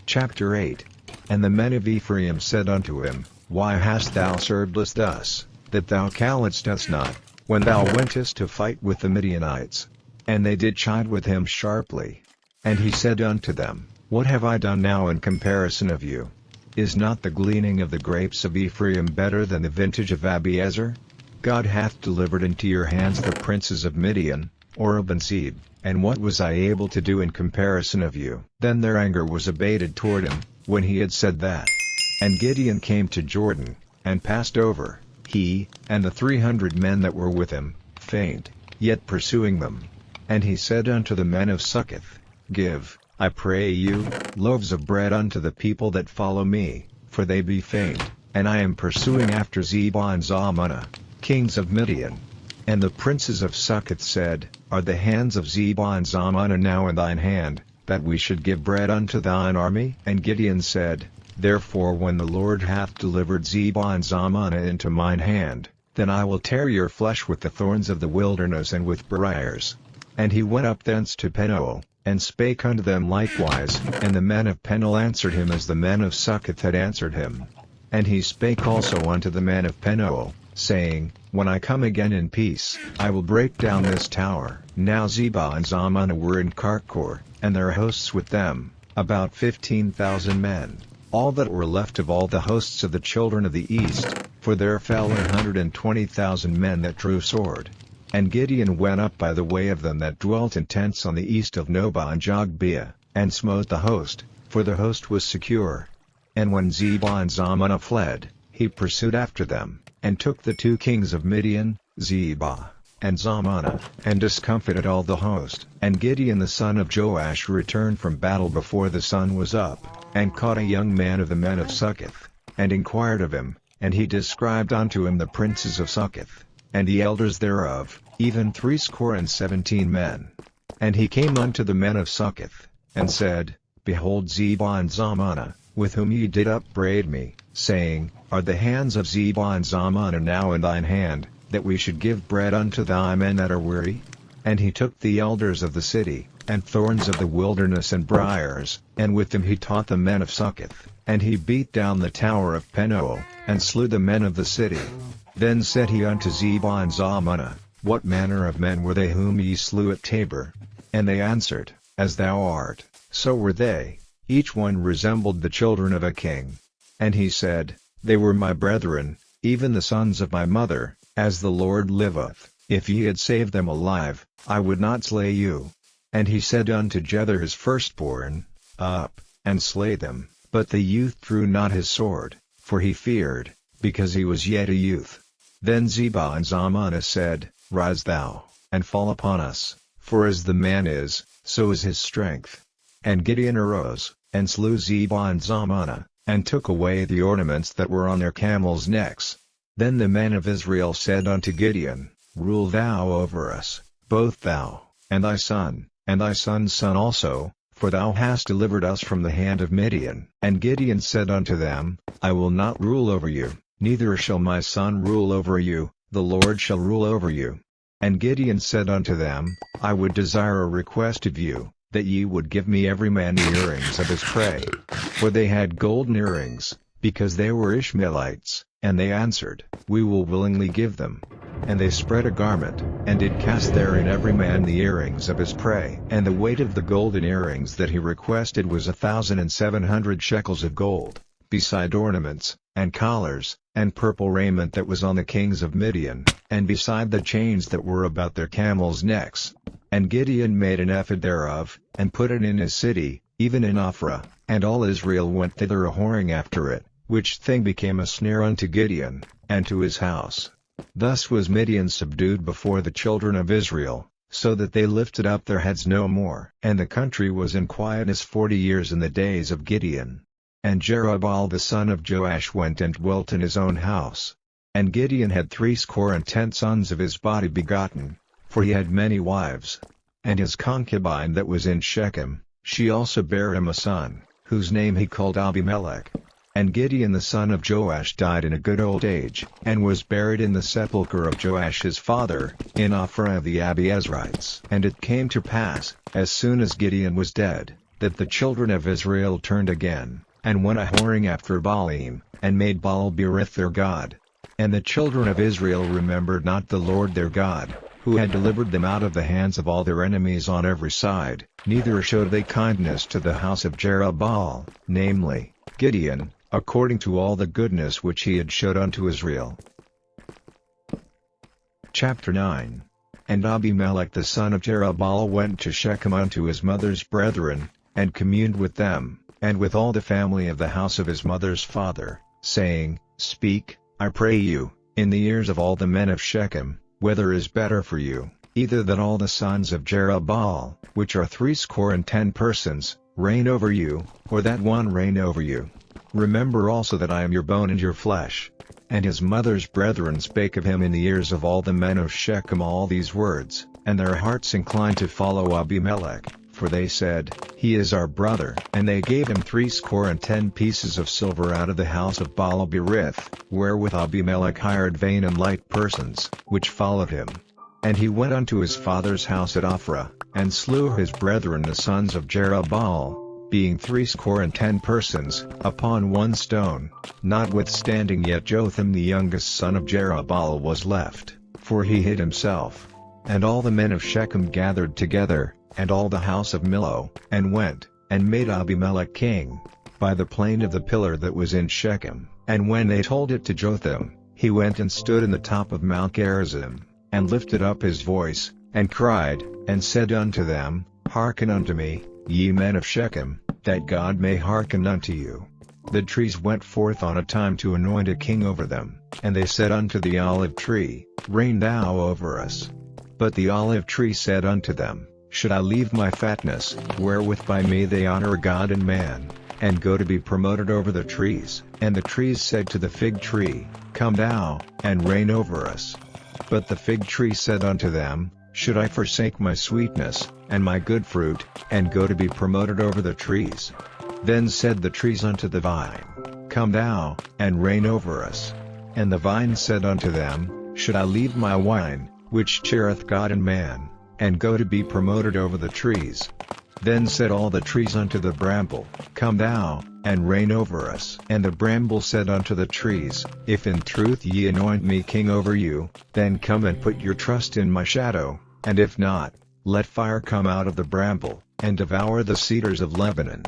Chapter 8. And the men of Ephraim said unto him, Why hast thou served us thus, that thou calledst us not, when thou wentest to fight with the Midianites? And they did chide with him sharply. And he said unto them, What have I done now in comparison of you? Is not the gleaning of the grapes of Ephraim better than the vintage of Abiezer? God hath delivered into your hands the princes of Midian, Oreb and Zeb, and what was I able to do in comparison of you? Then their anger was abated toward him, when he had said that. And Gideon came to Jordan, and passed over, he, and the 300 men that were with him, faint, yet pursuing them. And he said unto the men of Succoth, Give, I pray you, loaves of bread unto the people that follow me, for they be faint, and I am pursuing after Zebah and Zalmunna, kings of Midian. And the princes of Succoth said, Are the hands of Zebah and Zalmunna now in thine hand, that we should give bread unto thine army? And Gideon said, Therefore when the Lord hath delivered Zebah and Zalmunna into mine hand, then I will tear your flesh with the thorns of the wilderness and with briars. And he went up thence to Penuel, and spake unto them likewise, and the men of Penuel answered him as the men of Succoth had answered him. And he spake also unto the men of Penuel, saying, When I come again in peace, I will break down this tower. Now Zebah and Zalmunna were in Karkor, and their hosts with them, about 15,000 men, all that were left of all the hosts of the children of the east, for there fell 120,000 men that drew sword. And Gideon went up by the way of them that dwelt in tents on the east of Nobah and Jogbehah, and smote the host, for the host was secure. And when Zebah and Zalmunna fled, he pursued after them, and took the 2 kings of Midian, Zebah and Zalmunna, and discomfited all the host. And Gideon the son of Joash returned from battle before the sun was up, and caught a young man of the men of Succoth, and inquired of him, and he described unto him the princes of Succoth, and the elders thereof, even 17 men. And he came unto the men of Succoth, and said, Behold Zebah and Zalmunna, with whom ye did upbraid me, saying, Are the hands of Zebah and Zalmunna now in thine hand, that we should give bread unto thy men that are weary? And he took the elders of the city, and thorns of the wilderness and briars, and with them he taught the men of Succoth, and he beat down the tower of Penuel, and slew the men of the city. Then said he unto Zebah and Zalmunna, What manner of men were they whom ye slew at Tabor? And they answered, As thou art, so were they, each one resembled the children of a king. And he said, They were my brethren, even the sons of my mother, as the Lord liveth, if ye had saved them alive, I would not slay you. And he said unto Jether his firstborn, Up, and slay them, but the youth drew not his sword, for he feared, because he was yet a youth. Then Zebah and Zalmunna said, Rise thou, and fall upon us, for as the man is, so is his strength. And Gideon arose, and slew Zebah and Zalmunna, and took away the ornaments that were on their camels' necks. Then the men of Israel said unto Gideon, Rule thou over us, both thou, and thy son, and thy son's son also, for thou hast delivered us from the hand of Midian. And Gideon said unto them, I will not rule over you, neither shall my son rule over you, the Lord shall rule over you. And Gideon said unto them, I would desire a request of you, that ye would give me every man the earrings of his prey. For they had golden earrings, because they were Ishmaelites, and they answered, We will willingly give them. And they spread a garment, and did cast therein every man the earrings of his prey. And the weight of the golden earrings that he requested was 1,700 shekels of gold, beside ornaments, and collars, and purple raiment that was on the kings of Midian, and beside the chains that were about their camels' necks. And Gideon made an ephod thereof, and put it in his city, even in Ophrah, and all Israel went thither a-whoring after it, which thing became a snare unto Gideon, and to his house. Thus was Midian subdued before the children of Israel, so that they lifted up their heads no more. And the country was in quietness 40 years in the days of Gideon. And Jerubbaal the son of Joash went and dwelt in his own house. And Gideon had 70 sons of his body begotten, for he had many wives. And his concubine that was in Shechem, she also bare him a son, whose name he called Abimelech. And Gideon the son of Joash died in a good old age, and was buried in the sepulchre of Joash his father, in Ophrah of the Abiezrites. And it came to pass, as soon as Gideon was dead, that the children of Israel turned again, and went a-whoring after Baalim, and made Baal-berith their god. And the children of Israel remembered not the Lord their God, who had delivered them out of the hands of all their enemies on every side, neither showed they kindness to the house of Jerubbaal, namely, Gideon, according to all the goodness which he had showed unto Israel. Chapter 9. And Abimelech the son of Jerubbaal went to Shechem unto his mother's brethren, and communed with them, and with all the family of the house of his mother's father, saying, Speak, I pray you, in the ears of all the men of Shechem, whether is better for you, either that all the sons of Jerubbaal, which are 70 persons, reign over you, or that one reign over you? Remember also that I am your bone and your flesh." And his mother's brethren spake of him in the ears of all the men of Shechem all these words, and their hearts inclined to follow Abimelech, for they said, "He is our brother." And they gave him 70 pieces of silver out of the house of Baal-berith, wherewith Abimelech hired vain and light persons, which followed him. And he went unto his father's house at Ophrah, and slew his brethren the sons of Jerubbaal, being 70 persons, upon one stone. Notwithstanding yet Jotham the youngest son of Jerubbaal was left, for he hid himself. And all the men of Shechem gathered together, and all the house of Millo, and went, and made Abimelech king, by the plain of the pillar that was in Shechem. And when they told it to Jotham, he went and stood in the top of Mount Gerizim, and lifted up his voice, and cried, and said unto them, "Hearken unto me, ye men of Shechem, that God may hearken unto you." The trees went forth on a time to anoint a king over them, and they said unto the olive tree, "Reign thou over us." But the olive tree said unto them, "Should I leave my fatness, wherewith by me they honor God and man, and go to be promoted over the trees?" And the trees said to the fig tree, "Come thou, and reign over us." But the fig tree said unto them, "Should I forsake my sweetness, and my good fruit, and go to be promoted over the trees?" Then said the trees unto the vine, "Come thou, and reign over us." And the vine said unto them, "Should I leave my wine, which cheereth God and man, and go to be promoted over the trees?" Then said all the trees unto the bramble, "Come thou, and reign over us." And the bramble said unto the trees, "If in truth ye anoint me king over you, then come and put your trust in my shadow, and if not, let fire come out of the bramble, and devour the cedars of Lebanon.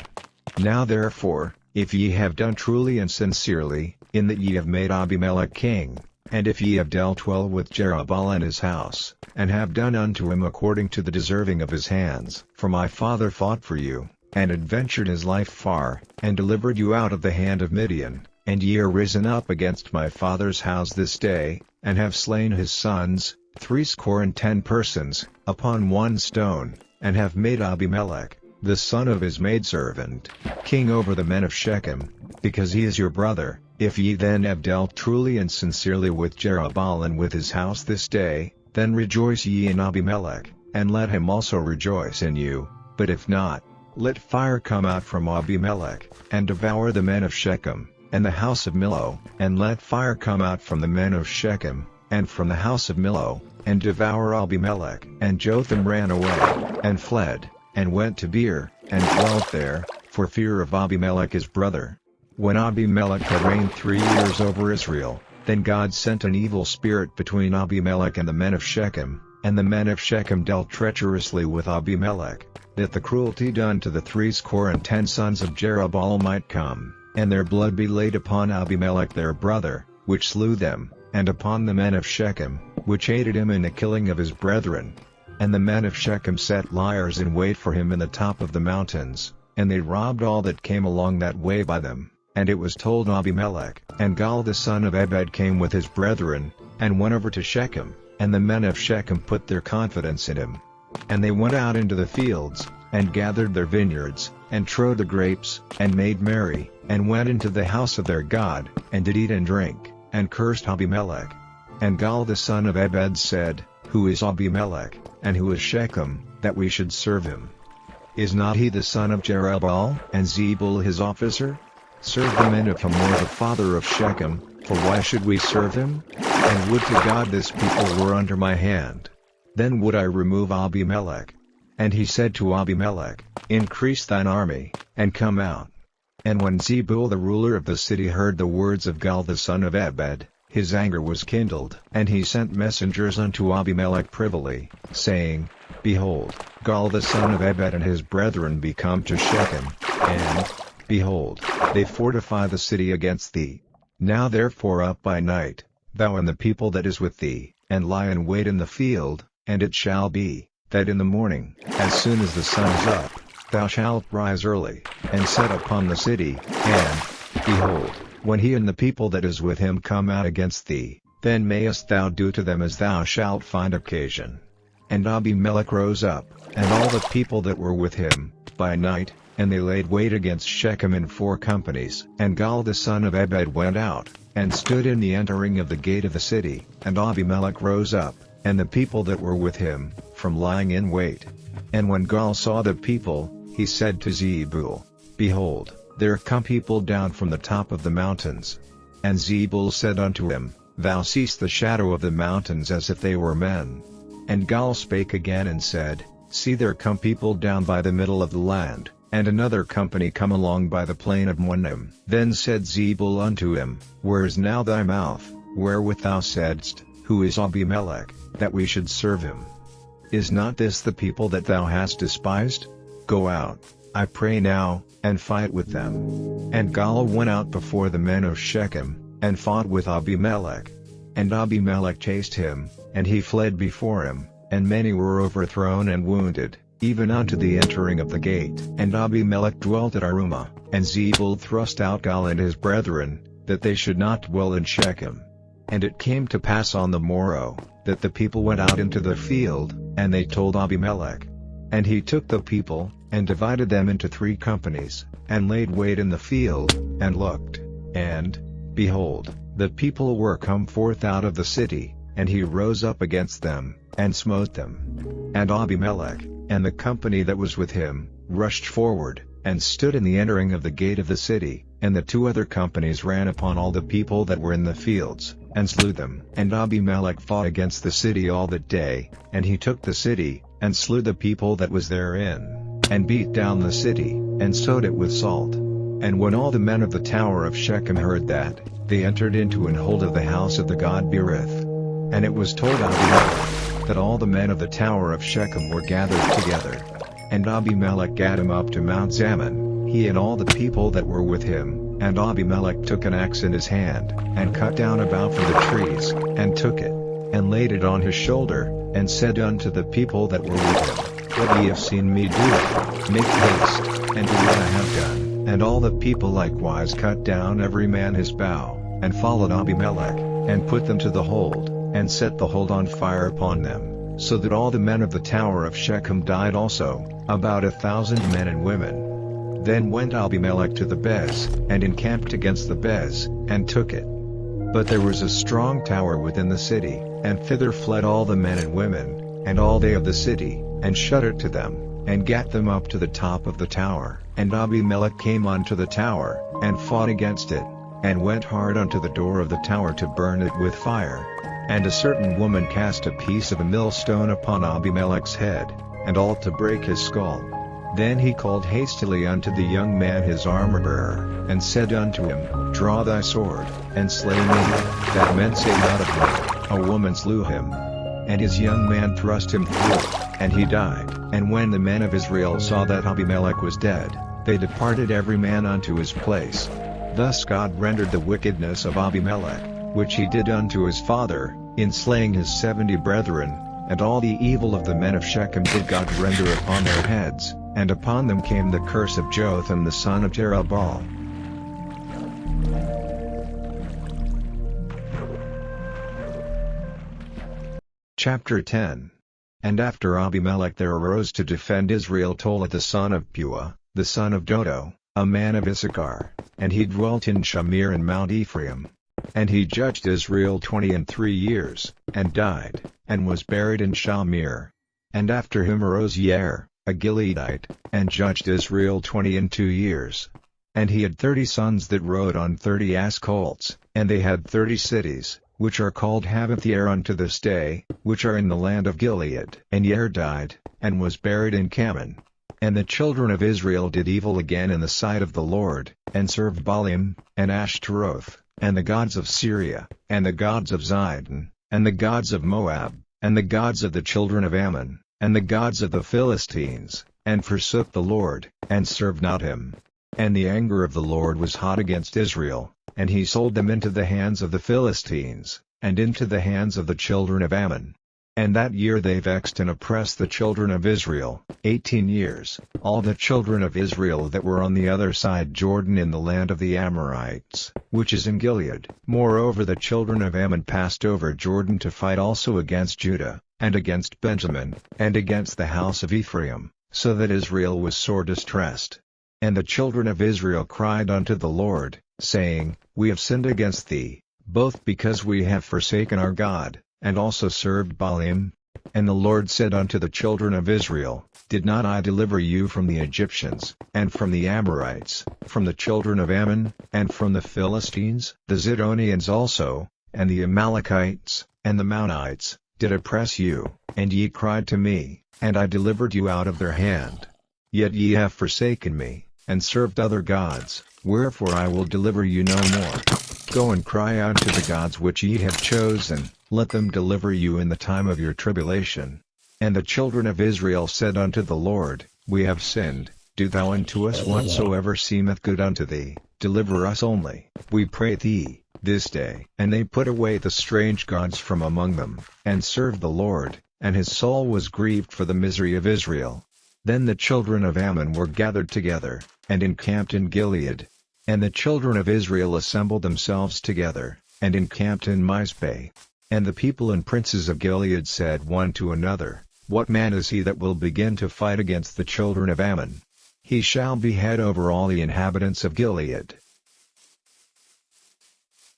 Now therefore, if ye have done truly and sincerely, in that ye have made Abimelech king, and if ye have dealt well with Jerubbaal and his house, and have done unto him according to the deserving of his hands, for my father fought for you, and adventured his life far, and delivered you out of the hand of Midian, and ye are risen up against my father's house this day, and have slain his sons, 70 persons, upon one stone, and have made Abimelech, the son of his maidservant, king over the men of Shechem, because he is your brother. If ye then have dealt truly and sincerely with Jerubbaal and with his house this day, then rejoice ye in Abimelech, and let him also rejoice in you. But if not, let fire come out from Abimelech, and devour the men of Shechem, and the house of Millo, and let fire come out from the men of Shechem, and from the house of Millo, and devour Abimelech." And Jotham ran away, and fled, and went to Beer, and dwelt there, for fear of Abimelech his brother. When Abimelech had reigned 3 years over Israel, then God sent an evil spirit between Abimelech and the men of Shechem, and the men of Shechem dealt treacherously with Abimelech, that the cruelty done to the 70 sons of Jerubbaal might come, and their blood be laid upon Abimelech their brother, which slew them, and upon the men of Shechem, which aided him in the killing of his brethren. And the men of Shechem set liers in wait for him in the top of the mountains, and they robbed all that came along that way by them. And it was told Abimelech, and Gaal the son of Ebed came with his brethren, and went over to Shechem, and the men of Shechem put their confidence in him. And they went out into the fields, and gathered their vineyards, and trode the grapes, and made merry, and went into the house of their God, and did eat and drink, and cursed Abimelech. And Gaal the son of Ebed said, "Who is Abimelech, and who is Shechem, that we should serve him? Is not he the son of Jerubbaal, and Zebul his officer? Serve the men of Hamor the father of Shechem, for why should we serve him? And would to God this people were under my hand. Then would I remove Abimelech." And he said to Abimelech, "Increase thine army, and come out." And when Zebul the ruler of the city heard the words of Gaal the son of Ebed, his anger was kindled. And he sent messengers unto Abimelech privily, saying, "Behold, Gaal the son of Ebed and his brethren be come to Shechem, and, behold, they fortify the city against thee. Now therefore up by night, thou and the people that is with thee, and lie in wait in the field, and it shall be, that in the morning, as soon as the sun is up, thou shalt rise early, and set upon the city, and, behold, when he and the people that is with him come out against thee, then mayest thou do to them as thou shalt find occasion. And Abimelech rose up, and all the people that were with him, by night, and they laid wait against Shechem in 4 companies. And Gaal the son of Ebed went out, and stood in the entering of the gate of the city. And Abimelech rose up, and the people that were with him, from lying in wait. And when Gaal saw the people, he said to Zebul, Behold, there come people down from the top of the mountains. And Zebul said unto him, Thou seest the shadow of the mountains as if they were men. And Gaal spake again and said, See, there come people down by the middle of the land, and another company come along by the plain of Moanim. Then said Zebul unto him, Where is now thy mouth, wherewith thou saidst, Who is Abimelech, that we should serve him? Is not this the people that thou hast despised? Go out, I pray now, and fight with them. And Gaal went out before the men of Shechem, and fought with Abimelech. And Abimelech chased him, and he fled before him, and many were overthrown and wounded, even unto the entering of the gate. And Abimelech dwelt at Arumah, and Zebul thrust out Gaal and his brethren, that they should not dwell in Shechem. And it came to pass on the morrow, that the people went out into the field, and they told Abimelech. And he took the people, and divided them into 3 companies, and laid wait in the field, and looked, and, behold, the people were come forth out of the city, and he rose up against them, and smote them. And Abimelech, and the company that was with him, rushed forward, and stood in the entering of the gate of the city, and the 2 other companies ran upon all the people that were in the fields, and slew them. And Abimelech fought against the city all that day, and he took the city, and slew the people that was therein, and beat down the city, and sowed it with salt. And when all the men of the tower of Shechem heard that, they entered into an hold of the house of the god Berith. And it was told Abimelech, that all the men of the tower of Shechem were gathered together. And Abimelech gat him up to Mount Zammon, he and all the people that were with him. And Abimelech took an axe in his hand, and cut down a bough from the trees, and took it, and laid it on his shoulder, and said unto the people that were with him, What ye have seen me do, make haste, and do what I have done. And all the people likewise cut down every man his bough, and followed Abimelech, and put them to the hold, and set the hold on fire upon them, so that all the men of the tower of Shechem died also, about 1,000 men and women. Then went Abimelech to the Bez, and encamped against the Bez, and took it. But there was a strong tower within the city, and thither fled all the men and women, and all they of the city, and shut it to them, and gat them up to the top of the tower. And Abimelech came unto the tower, and fought against it, and went hard unto the door of the tower to burn it with fire. And a certain woman cast a piece of a millstone upon Abimelech's head, and all to break his skull. Then he called hastily unto the young man his armor-bearer, and said unto him, Draw thy sword, and slay me, that men say not of me, A woman slew him. And his young man thrust him through, and he died. And when the men of Israel saw that Abimelech was dead, they departed every man unto his place. Thus God rendered the wickedness of Abimelech, which he did unto his father, in slaying his 70 brethren, and all the evil of the men of Shechem did God render upon their heads, and upon them came the curse of Jotham the son of Jerubbaal. Chapter 10. And after Abimelech there arose to defend Israel Tola the son of Puah, the son of Dodo, a man of Issachar, and he dwelt in Shamir in Mount Ephraim. And he judged Israel 23 years, and died, and was buried in Shamir. And after him arose Yair, a Gileadite, and judged Israel 22 years. And he had 30 sons that rode on 30 ass colts, and they had 30 cities, which are called Havothair unto this day, which are in the land of Gilead. And Yair died, and was buried in Cammon. And the children of Israel did evil again in the sight of the Lord, and served Baalim, and Ashtaroth, and the gods of Syria, and the gods of Zidon, and the gods of Moab, and the gods of the children of Ammon, and the gods of the Philistines, and forsook the Lord, and served not him. And the anger of the Lord was hot against Israel, and he sold them into the hands of the Philistines, and into the hands of the children of Ammon. And that year they vexed and oppressed the children of Israel, 18 years, all the children of Israel that were on the other side Jordan in the land of the Amorites, which is in Gilead. Moreover the children of Ammon passed over Jordan to fight also against Judah, and against Benjamin, and against the house of Ephraim, so that Israel was sore distressed. And the children of Israel cried unto the Lord, saying, We have sinned against thee, both because we have forsaken our God, and also served Baalim. And the Lord said unto the children of Israel, Did not I deliver you from the Egyptians, and from the Amorites, from the children of Ammon, and from the Philistines? The Zidonians also, and the Amalekites, and the Maonites, did oppress you, and ye cried to me, and I delivered you out of their hand. Yet ye have forsaken me, and served other gods, wherefore I will deliver you no more. Go and cry out to the gods which ye have chosen, let them deliver you in the time of your tribulation. And the children of Israel said unto the Lord, We have sinned, do thou unto us whatsoever seemeth good unto thee, deliver us only, we pray thee, this day. And they put away the strange gods from among them, and served the Lord, and his soul was grieved for the misery of Israel. Then the children of Ammon were gathered together, and encamped in Gilead. And the children of Israel assembled themselves together, and encamped in Mizpeh. And the people and princes of Gilead said one to another, What man is he that will begin to fight against the children of Ammon? He shall be head over all the inhabitants of Gilead.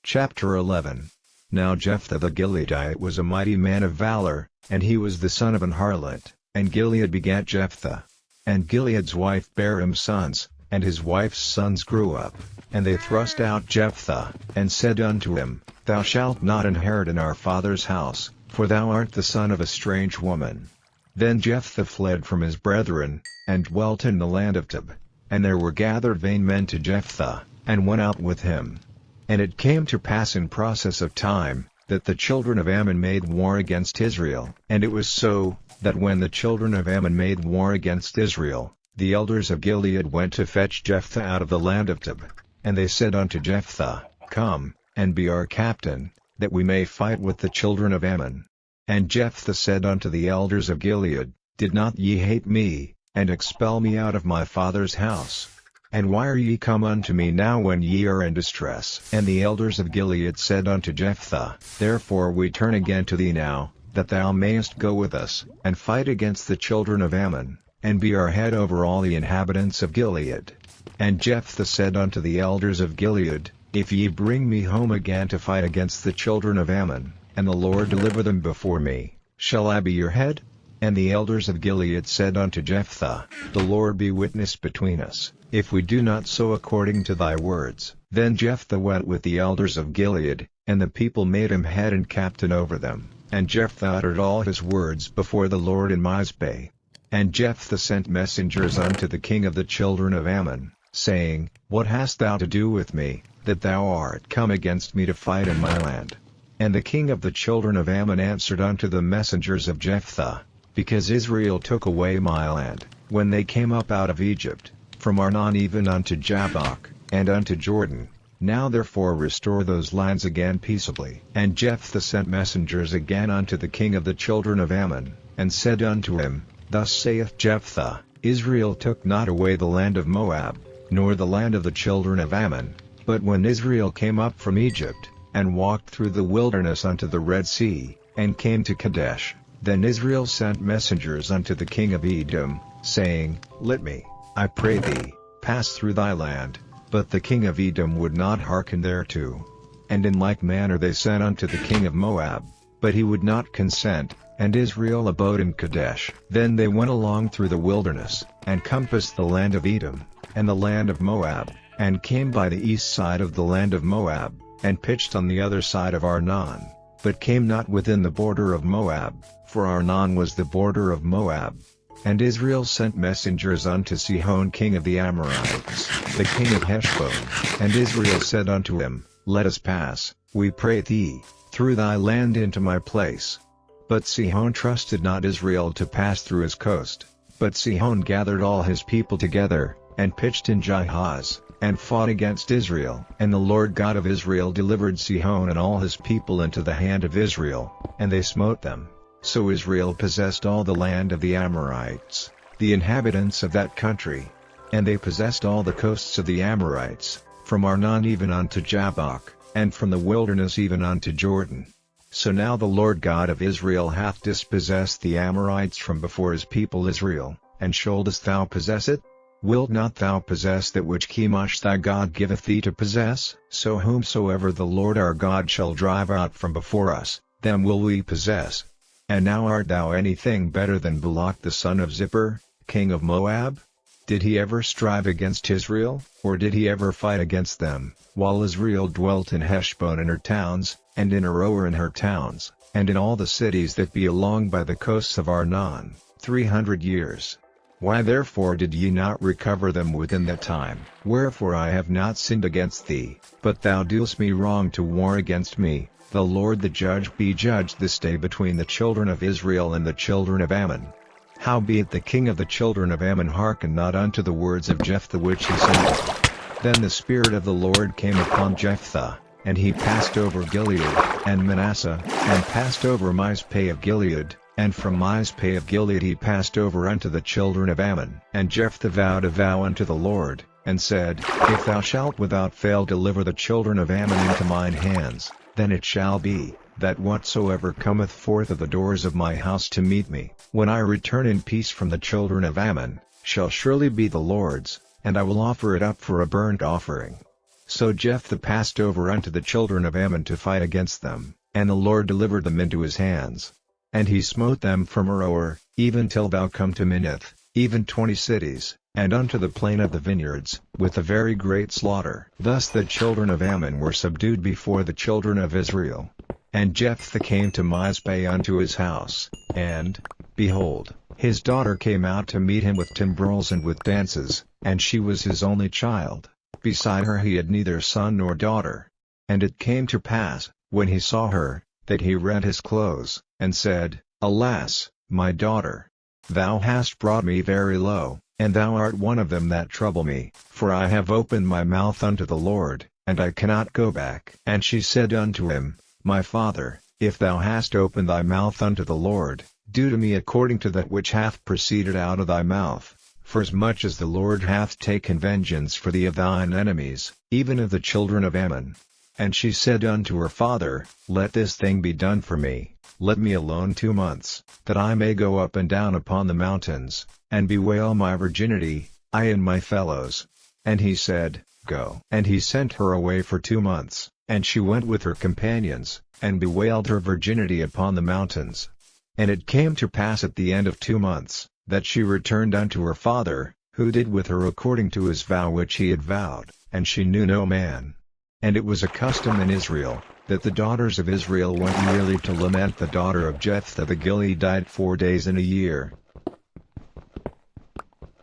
Chapter 11. Now Jephthah the Gileadite was a mighty man of valor, and he was the son of an harlot, and Gilead begat Jephthah. And Gilead's wife bare him sons, and his wife's sons grew up, and they thrust out Jephthah, and said unto him, Thou shalt not inherit in our father's house, for thou art the son of a strange woman. Then Jephthah fled from his brethren, and dwelt in the land of Tob. And there were gathered vain men to Jephthah, and went out with him. And it came to pass in process of time, that the children of Ammon made war against Israel. And it was so, that when the children of Ammon made war against Israel, the elders of Gilead went to fetch Jephthah out of the land of Tob. And they said unto Jephthah, Come, and be our captain, that we may fight with the children of Ammon. And Jephthah said unto the elders of Gilead, Did not ye hate me, and expel me out of my father's house? And why are ye come unto me now when ye are in distress? And the elders of Gilead said unto Jephthah, Therefore we turn again to thee now, that thou mayest go with us, and fight against the children of Ammon, and be our head over all the inhabitants of Gilead. And Jephthah said unto the elders of Gilead, If ye bring me home again to fight against the children of Ammon, and the Lord deliver them before me, shall I be your head? And the elders of Gilead said unto Jephthah, The Lord be witness between us, if we do not so according to thy words. Then Jephthah went with the elders of Gilead, and the people made him head and captain over them. And Jephthah uttered all his words before the Lord in Mizpeh. And Jephthah sent messengers unto the king of the children of Ammon, saying, What hast thou to do with me, that thou art come against me to fight in my land? And the king of the children of Ammon answered unto the messengers of Jephthah, Because Israel took away my land, when they came up out of Egypt, from Arnon even unto Jabbok, and unto Jordan. Now therefore restore those lands again peaceably. And Jephthah sent messengers again unto the king of the children of Ammon, and said unto him, Thus saith Jephthah, Israel took not away the land of Moab, nor the land of the children of Ammon, but when Israel came up from Egypt, and walked through the wilderness unto the Red Sea, and came to Kadesh, then Israel sent messengers unto the king of Edom, saying, Let me, I pray thee, pass through thy land. But the king of Edom would not hearken thereto. And in like manner they sent unto the king of Moab, but he would not consent, and Israel abode in Kadesh. Then they went along through the wilderness, and compassed the land of Edom, and the land of Moab, and came by the east side of the land of Moab, and pitched on the other side of Arnon, but came not within the border of Moab, for Arnon was the border of Moab. And Israel sent messengers unto Sihon king of the Amorites, the king of Heshbon, and Israel said unto him, Let us pass, we pray thee, through thy land into my place. But Sihon trusted not Israel to pass through his coast, but Sihon gathered all his people together, and pitched in Jahaz, and fought against Israel. And the Lord God of Israel delivered Sihon and all his people into the hand of Israel, and they smote them. So Israel possessed all the land of the Amorites, the inhabitants of that country. And they possessed all the coasts of the Amorites, from Arnon even unto Jabbok, and from the wilderness even unto Jordan. So now the Lord God of Israel hath dispossessed the Amorites from before his people Israel, and shouldest thou possess it? Wilt not thou possess that which Chemosh thy God giveth thee to possess? So whomsoever the Lord our God shall drive out from before us, them will we possess. And now art thou anything better than Balak the son of Zippor, king of Moab? Did he ever strive against Israel, or did he ever fight against them, while Israel dwelt in Heshbon and her towns, and in Aroer and her towns, and in all the cities that be along by the coasts of Arnon, 300 years? Why therefore did ye not recover them within that time? Wherefore I have not sinned against thee, but thou doest me wrong to war against me. The Lord the judge be judged this day between the children of Israel and the children of Ammon. Howbeit the king of the children of Ammon hearkened not unto the words of Jephthah which he said. Then the Spirit of the Lord came upon Jephthah, and he passed over Gilead, and Manasseh, and passed over Mizpeh of Gilead, and from Mizpeh of Gilead he passed over unto the children of Ammon. And Jephthah vowed a vow unto the Lord, and said, If thou shalt without fail deliver the children of Ammon into mine hands, then it shall be, that whatsoever cometh forth of the doors of my house to meet me, when I return in peace from the children of Ammon, shall surely be the Lord's, and I will offer it up for a burnt offering. So Jephthah passed over unto the children of Ammon to fight against them, and the Lord delivered them into his hands. And he smote them from Aroer, even till thou come to Minnith, even 20 cities, and unto the plain of the vineyards, with a very great slaughter. Thus the children of Ammon were subdued before the children of Israel. And Jephthah came to Mizpeh unto his house, and, behold, his daughter came out to meet him with timbrels and with dances, and she was his only child. Beside her he had neither son nor daughter. And it came to pass, when he saw her, that he rent his clothes, and said, Alas, my daughter! Thou hast brought me very low, and thou art one of them that trouble me, for I have opened my mouth unto the Lord, and I cannot go back. And she said unto him, My father, if thou hast opened thy mouth unto the Lord, do to me according to that which hath proceeded out of thy mouth, forasmuch as the Lord hath taken vengeance for thee of thine enemies, even of the children of Ammon. And she said unto her father, Let this thing be done for me, let me alone 2 months, that I may go up and down upon the mountains, and bewail my virginity, I and my fellows. And he said, Go. And he sent her away for 2 months, and she went with her companions, and bewailed her virginity upon the mountains. And it came to pass at the end of 2 months, that she returned unto her father, who did with her according to his vow which he had vowed, and she knew no man. And it was a custom in Israel, that the daughters of Israel went yearly to lament the daughter of Jephthah the Gileadite 4 days in a year.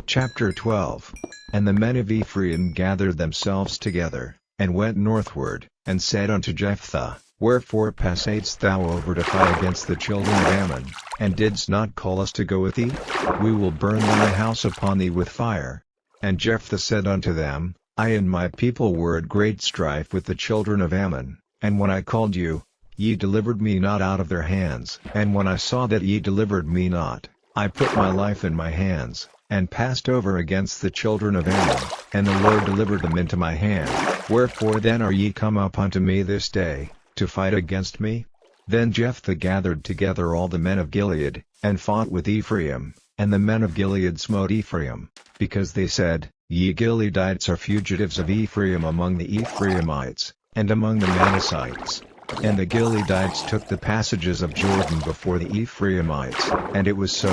Chapter 12. And the men of Ephraim gathered themselves together, and went northward, and said unto Jephthah, Wherefore passadst thou over to fight against the children of Ammon, and didst not call us to go with thee? We will burn thy house upon thee with fire. And Jephthah said unto them, I and my people were at great strife with the children of Ammon, and when I called you, ye delivered me not out of their hands. And when I saw that ye delivered me not, I put my life in my hands, and passed over against the children of Ammon, and the Lord delivered them into my hand. Wherefore then are ye come up unto me this day, to fight against me? Then Jephthah gathered together all the men of Gilead, and fought with Ephraim, and the men of Gilead smote Ephraim, because they said, Ye Gileadites are fugitives of Ephraim among the Ephraimites, and among the Manassites. And the Gileadites took the passages of Jordan before the Ephraimites. And it was so,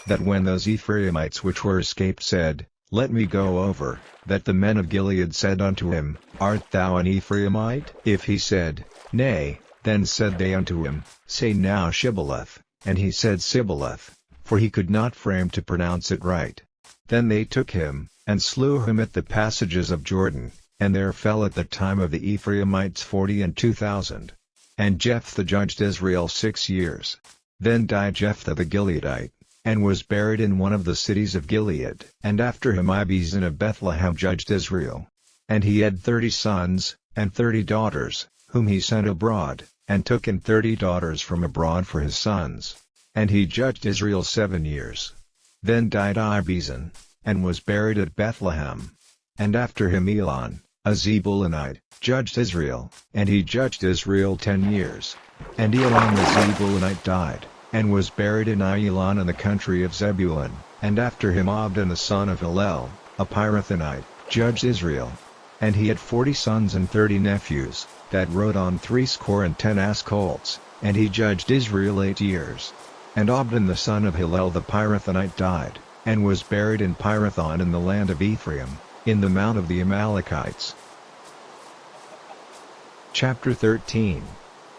that when those Ephraimites which were escaped said, Let me go over, that the men of Gilead said unto him, Art thou an Ephraimite? If he said, Nay, then said they unto him, Say now Shibboleth. And he said Sibboleth, for he could not frame to pronounce it right. Then they took him, and slew him at the passages of Jordan, and there fell at the time of the Ephraimites 42,000. And Jephthah judged Israel 6 years. Then died Jephthah the Gileadite, and was buried in one of the cities of Gilead. And after him Abiezer of Bethlehem judged Israel. And he had 30 sons, and 30 daughters, whom he sent abroad, and took in 30 daughters from abroad for his sons. and he judged Israel 7 years. Then died Ibizan, and was buried at Bethlehem. And after him Elon, a Zebulunite, judged Israel, and he judged Israel 10 years. And Elon the Zebulunite died, and was buried in Ailon in the country of Zebulun. And after him Abdon the son of Hillel, a Pirathonite, judged Israel. And he had 40 sons and 30 nephews, that rode on 70 ass colts, and he judged Israel 8 years. And Abdon the son of Hillel the Pirathonite died, and was buried in Pirathon in the land of Ephraim, in the mount of the Amalekites. Chapter 13.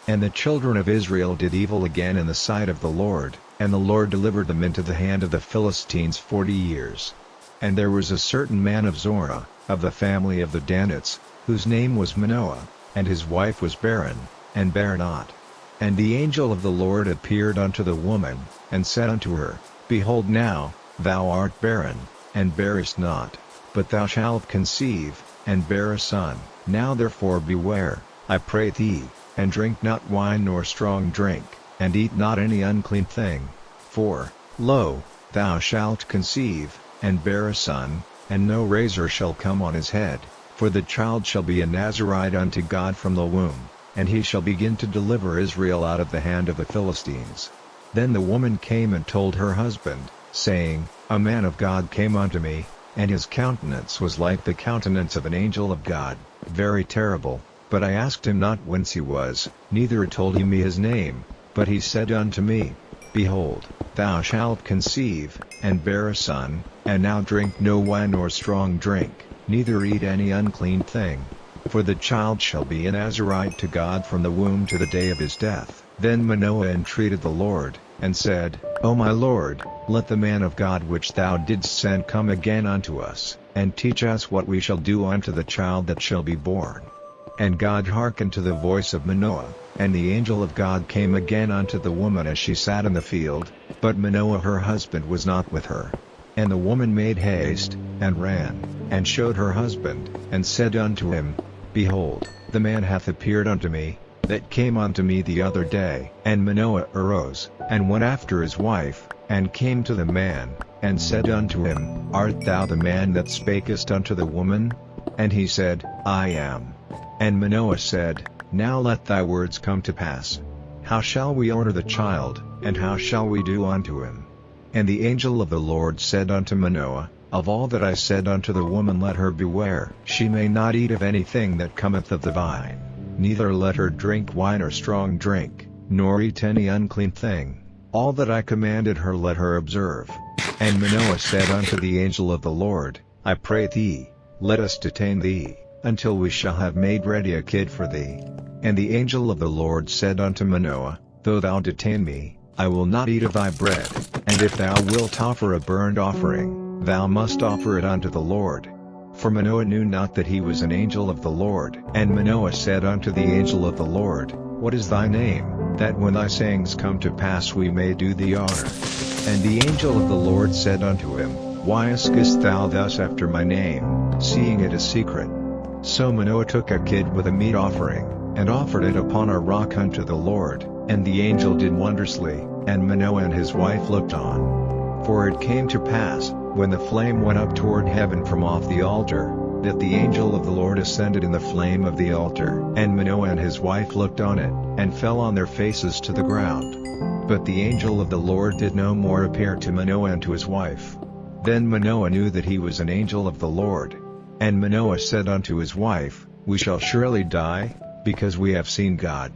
And the children of Israel did evil again in the sight of the Lord, and the Lord delivered them into the hand of the Philistines 40 years. And there was a certain man of Zorah, of the family of the Danites, whose name was Manoah, and his wife was barren, and bare not. And the angel of the Lord appeared unto the woman, and said unto her, Behold now, thou art barren, and bearest not, but thou shalt conceive, and bear a son. Now therefore beware, I pray thee, and drink not wine nor strong drink, and eat not any unclean thing. For, lo, thou shalt conceive, and bear a son, and no razor shall come on his head, for the child shall be a Nazarite unto God from the womb, and he shall begin to deliver Israel out of the hand of the Philistines. Then the woman came and told her husband, saying, A man of God came unto me, and his countenance was like the countenance of an angel of God, very terrible. But I asked him not whence he was, neither told he me his name, but he said unto me, Behold, thou shalt conceive, and bear a son, and now drink no wine nor strong drink, neither eat any unclean thing. For the child shall be a Nazarite to God from the womb to the day of his death. Then Manoah entreated the Lord, and said, O my Lord, let the man of God which thou didst send come again unto us, and teach us what we shall do unto the child that shall be born. And God hearkened to the voice of Manoah, and the angel of God came again unto the woman as she sat in the field, but Manoah her husband was not with her. And the woman made haste, and ran, and showed her husband, and said unto him, Behold, the man hath appeared unto me, that came unto me the other day. And Manoah arose, and went after his wife, and came to the man, and said unto him, Art thou the man that spakest unto the woman? And he said, I am. And Manoah said, Now let thy words come to pass. How shall we order the child, and how shall we do unto him? And the angel of the Lord said unto Manoah, Of all that I said unto the woman let her beware. She may not eat of anything that cometh of the vine, neither let her drink wine or strong drink, nor eat any unclean thing. All that I commanded her let her observe. And Manoah said unto the angel of the Lord, I pray thee, let us detain thee, until we shall have made ready a kid for thee. And the angel of the Lord said unto Manoah, Though thou detain me, I will not eat of thy bread, and if thou wilt offer a burnt offering, thou must offer it unto the Lord. For Manoah knew not that he was an angel of the Lord. And Manoah said unto the angel of the Lord, What is thy name, that when thy sayings come to pass we may do thee honor? And the angel of the Lord said unto him, Why askest thou thus after my name, seeing it is secret? So Manoah took a kid with a meat offering, and offered it upon a rock unto the Lord, and the angel did wondrously, and Manoah and his wife looked on. For it came to pass, when the flame went up toward heaven from off the altar, that the angel of the Lord ascended in the flame of the altar. And Manoah and his wife looked on it, and fell on their faces to the ground. But the angel of the Lord did no more appear to Manoah and to his wife. Then Manoah knew that he was an angel of the Lord. And Manoah said unto his wife, We shall surely die, because we have seen God.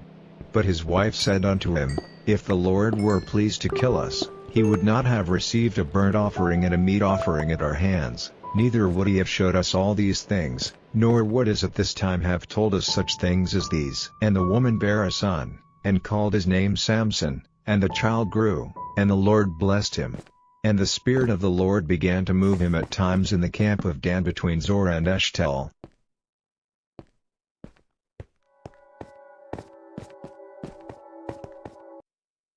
But his wife said unto him, If the Lord were pleased to kill us, he would not have received a burnt offering and a meat offering at our hands, neither would he have showed us all these things, nor would as at this time have told us such things as these. And the woman bare a son, and called his name Samson, and the child grew, and the Lord blessed him. And the Spirit of the Lord began to move him at times in the camp of Dan between Zorah and Eshtaol.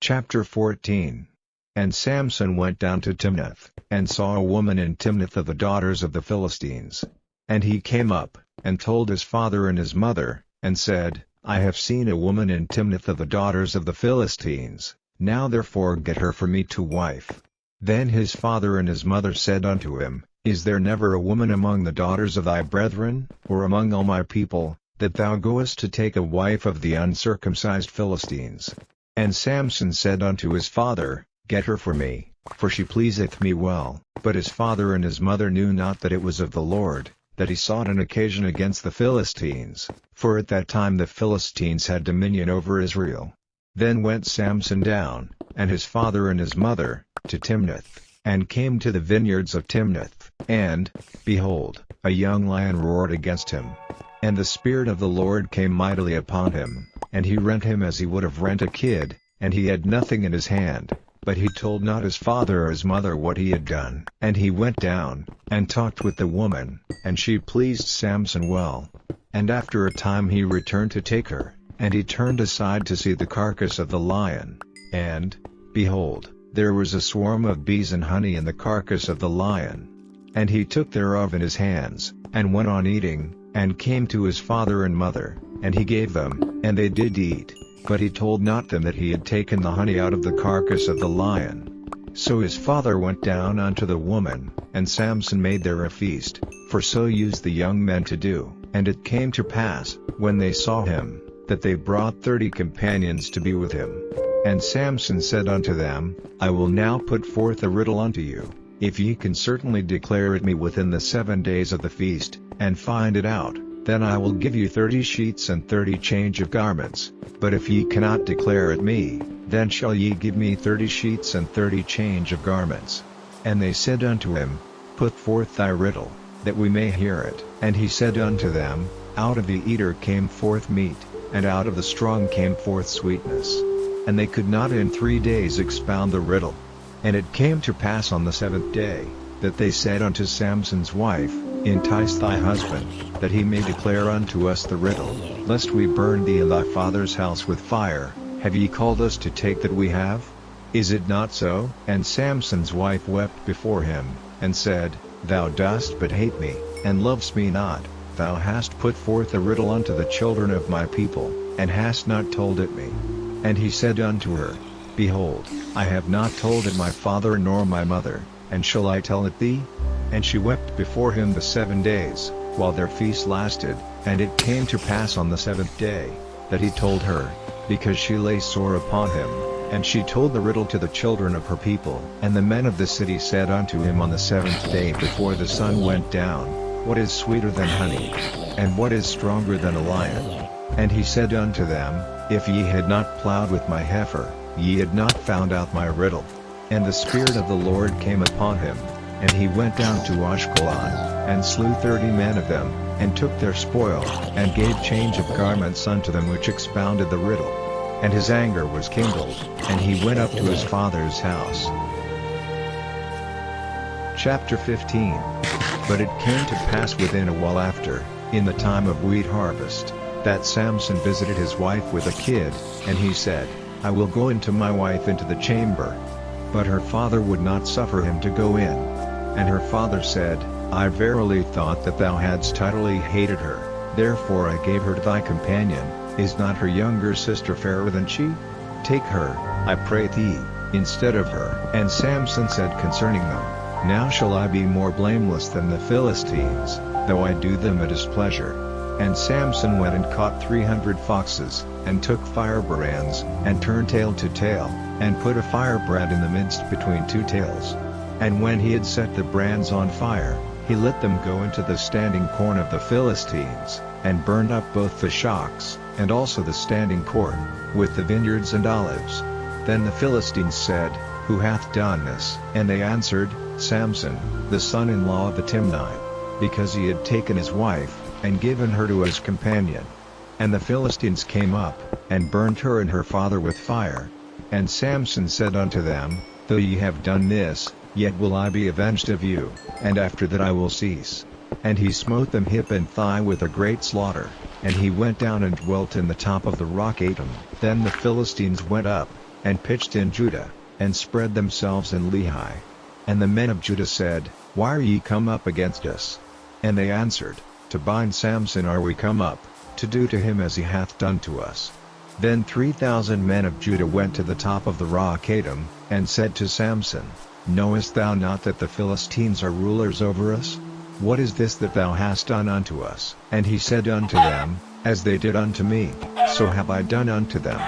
Chapter 14. And Samson went down to Timnath, and saw a woman in Timnath of the daughters of the Philistines. And he came up, and told his father and his mother, and said, I have seen a woman in Timnath of the daughters of the Philistines. Now therefore get her for me to wife. Then his father and his mother said unto him, Is there never a woman among the daughters of thy brethren, or among all my people, that thou goest to take a wife of the uncircumcised Philistines? And Samson said unto his father, Get her for me, for she pleaseth me well. But his father and his mother knew not that it was of the Lord, that he sought an occasion against the Philistines, for at that time the Philistines had dominion over Israel. Then went Samson down, and his father and his mother, to Timnath, and came to the vineyards of Timnath, and, behold, a young lion roared against him. And the Spirit of the Lord came mightily upon him, and he rent him as he would have rent a kid, and he had nothing in his hand, but he told not his father or his mother what he had done. And he went down, and talked with the woman, and she pleased Samson well. And after a time he returned to take her, and he turned aside to see the carcass of the lion, and, behold, there was a swarm of bees and honey in the carcass of the lion. And he took thereof in his hands, and went on eating, and came to his father and mother, and he gave them, and they did eat, but he told not them that he had taken the honey out of the carcass of the lion. So his father went down unto the woman, and Samson made there a feast, for so used the young men to do. And it came to pass, when they saw him, that they brought 30 companions to be with him. And Samson said unto them, I will now put forth a riddle unto you, if ye can certainly declare it me within the 7 days of the feast, and find it out, then I will give you 30 sheets and 30 change of garments. But if ye cannot declare it me, then shall ye give me 30 sheets and 30 change of garments. And they said unto him, Put forth thy riddle, that we may hear it. And he said unto them, Out of the eater came forth meat, and out of the strong came forth sweetness. And they could not in 3 days expound the riddle. And it came to pass on the 7th day, that they said unto Samson's wife, Entice thy husband, that he may declare unto us the riddle, lest we burn thee and thy father's house with fire. Have ye called us to take that we have? Is it not so? And Samson's wife wept before him, and said, Thou dost but hate me, and lovest me not. Thou hast put forth a riddle unto the children of my people, and hast not told it me. And he said unto her, Behold, I have not told it my father nor my mother, and shall I tell it thee? And she wept before him the 7 days, while their feast lasted. And it came to pass on the 7th day, that he told her, because she lay sore upon him. And she told the riddle to the children of her people. And the men of the city said unto him on the 7th day before the sun went down, What is sweeter than honey? And what is stronger than a lion? And he said unto them, If ye had not plowed with my heifer, ye had not found out my riddle. And the Spirit of the Lord came upon him, and he went down to Ashkelon, and slew 30 men of them, and took their spoil, and gave change of garments unto them which expounded the riddle. And his anger was kindled, and he went up to his father's house. Chapter 15. But it came to pass within a while after, in the time of wheat harvest, that Samson visited his wife with a kid, and he said, I will go into my wife into the chamber. But her father would not suffer him to go in. And her father said, I verily thought that thou hadst tidily hated her, therefore I gave her to thy companion. Is not her younger sister fairer than she? Take her, I pray thee, instead of her. And Samson said concerning them, Now shall I be more blameless than the Philistines, though I do them at his pleasure. And Samson went and caught 300 foxes, and took firebrands, and turned tail to tail, and put a firebrand in the midst between 2 tails. And when he had set the brands on fire, he let them go into the standing corn of the Philistines, and burned up both the shocks, and also the standing corn, with the vineyards and olives. Then the Philistines said, Who hath done this? And they answered, Samson, the son-in-law of the Timnite, because he had taken his wife, and given her to his companion. And the Philistines came up, and burnt her and her father with fire. And Samson said unto them, Though ye have done this, yet will I be avenged of you, and after that I will cease. And he smote them hip and thigh with a great slaughter, and he went down and dwelt in the top of the rock Etam. Then the Philistines went up, and pitched in Judah, and spread themselves in Lehi. And the men of Judah said, Why are ye come up against us? And they answered, To bind Samson are we come up, to do to him as he hath done to us. Then 3,000 men of Judah went to the top of the rock Adam, and said to Samson, Knowest thou not that the Philistines are rulers over us? What is this that thou hast done unto us? And he said unto them, As they did unto me, so have I done unto them.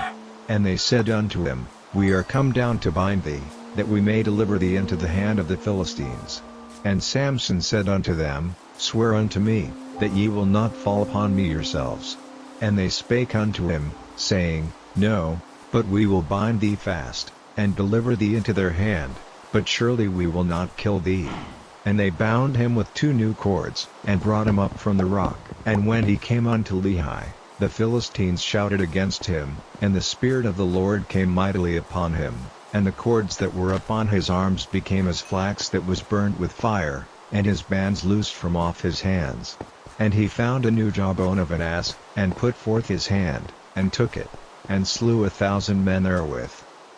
And they said unto him, We are come down to bind thee, that we may deliver thee into the hand of the Philistines. And Samson said unto them, Swear unto me, that ye will not fall upon me yourselves. And they spake unto him, saying, No, but we will bind thee fast, and deliver thee into their hand, but surely we will not kill thee. And they bound him with 2 new cords, and brought him up from the rock. And when he came unto Lehi, the Philistines shouted against him, and the Spirit of the Lord came mightily upon him, and the cords that were upon his arms became as flax that was burnt with fire, and his bands loosed from off his hands. And he found a new jawbone of an ass, and put forth his hand, and took it, and slew 1,000 men therewith.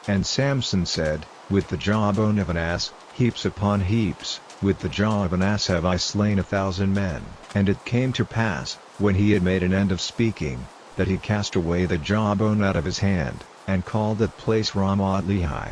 And Samson said, With the jawbone of an ass, heaps upon heaps, with the jaw of an ass have I slain 1,000 men. And it came to pass, when he had made an end of speaking, that he cast away the jawbone out of his hand, and called that place Ramoth Lehi.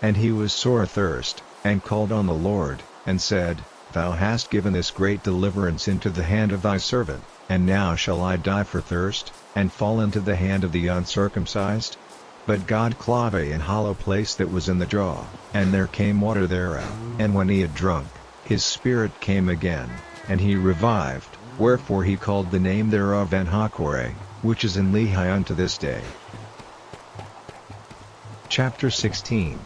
And he was sore athirst, and called on the Lord, and said, Thou hast given this great deliverance into the hand of thy servant, and now shall I die for thirst, and fall into the hand of the uncircumcised? But God clave an hollow place that was in the jaw, and there came water thereout, and when he had drunk, his spirit came again, and he revived, wherefore he called the name thereof En-hakkore, which is in Lehi unto this day. Chapter 16.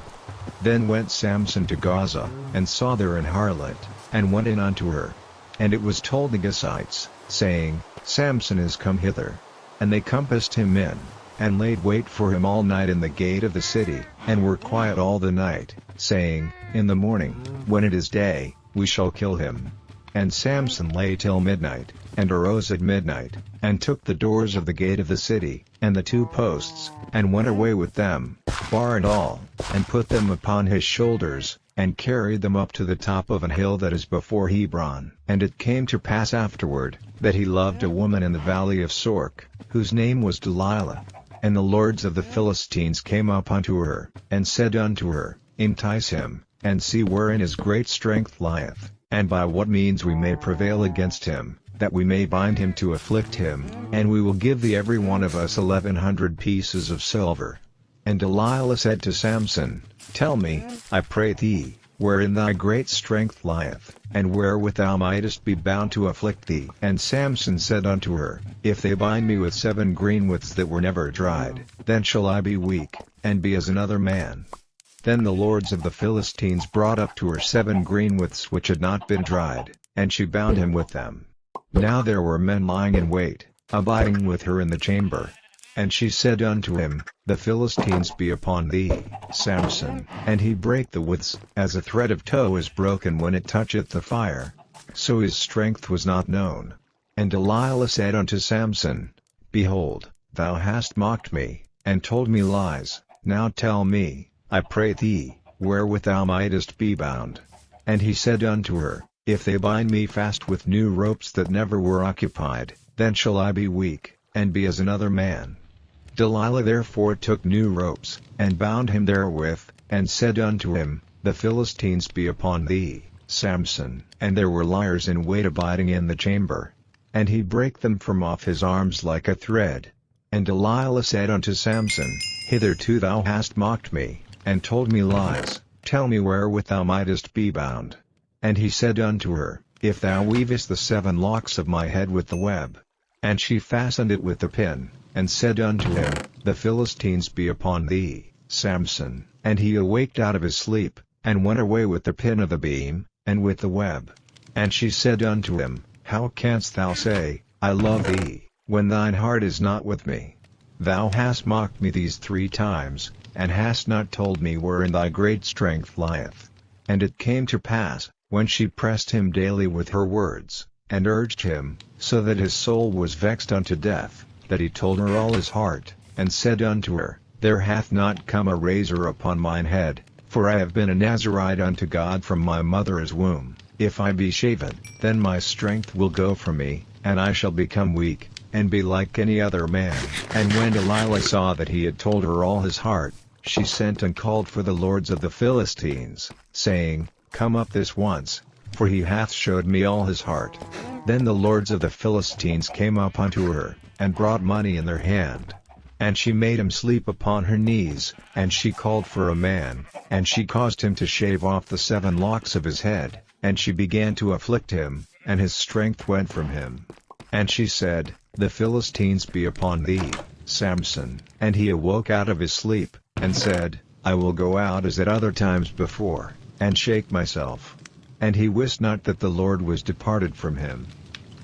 Then went Samson to Gaza, and saw there an harlot, and went in unto her. And it was told the Gazites, saying, Samson is come hither. And they compassed him in, and laid wait for him all night in the gate of the city, and were quiet all the night, saying, In the morning, when it is day, we shall kill him. And Samson lay till midnight, and arose at midnight, and took the doors of the gate of the city, and the 2 posts, and went away with them, bar and all, and put them upon his shoulders, and carried them up to the top of an hill that is before Hebron. And it came to pass afterward, that he loved a woman in the valley of Sork, whose name was Delilah. And the lords of the Philistines came up unto her, and said unto her, Entice him, and see wherein his great strength lieth, and by what means we may prevail against him, that we may bind him to afflict him, and we will give thee every one of us 1,100 pieces of silver. And Delilah said to Samson, Tell me, I pray thee, wherein thy great strength lieth, and wherewith thou mightest be bound to afflict thee. And Samson said unto her, If they bind me with 7 greenwiths that were never dried, then shall I be weak, and be as another man. Then the lords of the Philistines brought up to her 7 greenwiths which had not been dried, and she bound him with them. Now there were men lying in wait, abiding with her in the chamber. And she said unto him, The Philistines be upon thee, Samson. And he brake the withs, as a thread of tow is broken when it toucheth the fire. So his strength was not known. And Delilah said unto Samson, Behold, thou hast mocked me, and told me lies. Now tell me, I pray thee, wherewith thou mightest be bound. And he said unto her, If they bind me fast with new ropes that never were occupied, then shall I be weak, and be as another man. Delilah therefore took new ropes, and bound him therewith, and said unto him, The Philistines be upon thee, Samson. And there were liers in wait abiding in the chamber. And he brake them from off his arms like a thread. And Delilah said unto Samson, Hitherto thou hast mocked me, and told me lies. Tell me wherewith thou mightest be bound. And he said unto her, If thou weavest the 7 locks of my head with the web. And she fastened it with the pin, and said unto him, The Philistines be upon thee, Samson. And he awaked out of his sleep, and went away with the pin of the beam, and with the web. And she said unto him, How canst thou say, I love thee, when thine heart is not with me? Thou hast mocked me these 3 times, and hast not told me wherein thy great strength lieth. And it came to pass, when she pressed him daily with her words, and urged him, so that his soul was vexed unto death, that he told her all his heart, and said unto her, There hath not come a razor upon mine head, for I have been a Nazarite unto God from my mother's womb. If I be shaven, then my strength will go from me, and I shall become weak. and be like any other man." And when Delilah saw that he had told her all his heart, she sent and called for the lords of the Philistines, saying, "Come up this once, for he hath showed me all his heart." Then the lords of the Philistines came up unto her, and brought money in their hand. And she made him sleep upon her knees, and she called for a man, and she caused him to shave off the 7 locks of his head, and she began to afflict him, and his strength went from him. And she said, "The Philistines be upon thee, Samson." And he awoke out of his sleep, and said, "I will go out as at other times before, and shake myself." And he wist not that the Lord was departed from him.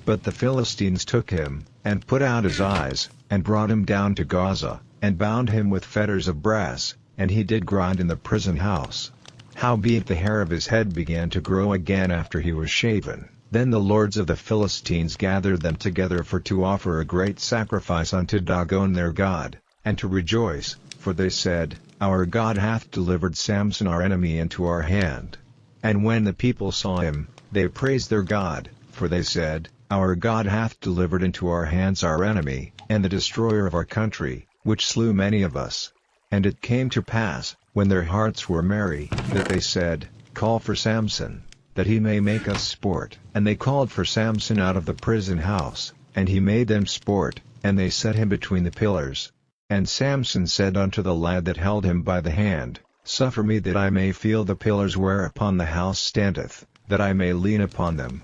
But the Philistines took him, and put out his eyes, and brought him down to Gaza, and bound him with fetters of brass, and he did grind in the prison house. Howbeit the hair of his head began to grow again after he was shaven. Then the lords of the Philistines gathered them together for to offer a great sacrifice unto Dagon their god, and to rejoice, for they said, "Our God hath delivered Samson our enemy into our hand." And when the people saw him, they praised their God, for they said, "Our God hath delivered into our hands our enemy, and the destroyer of our country, which slew many of us." And it came to pass, when their hearts were merry, that they said, "Call for Samson, that he may make us sport." And they called for Samson out of the prison house, and he made them sport, and they set him between the pillars. And Samson said unto the lad that held him by the hand, "Suffer me that I may feel the pillars whereupon the house standeth, that I may lean upon them."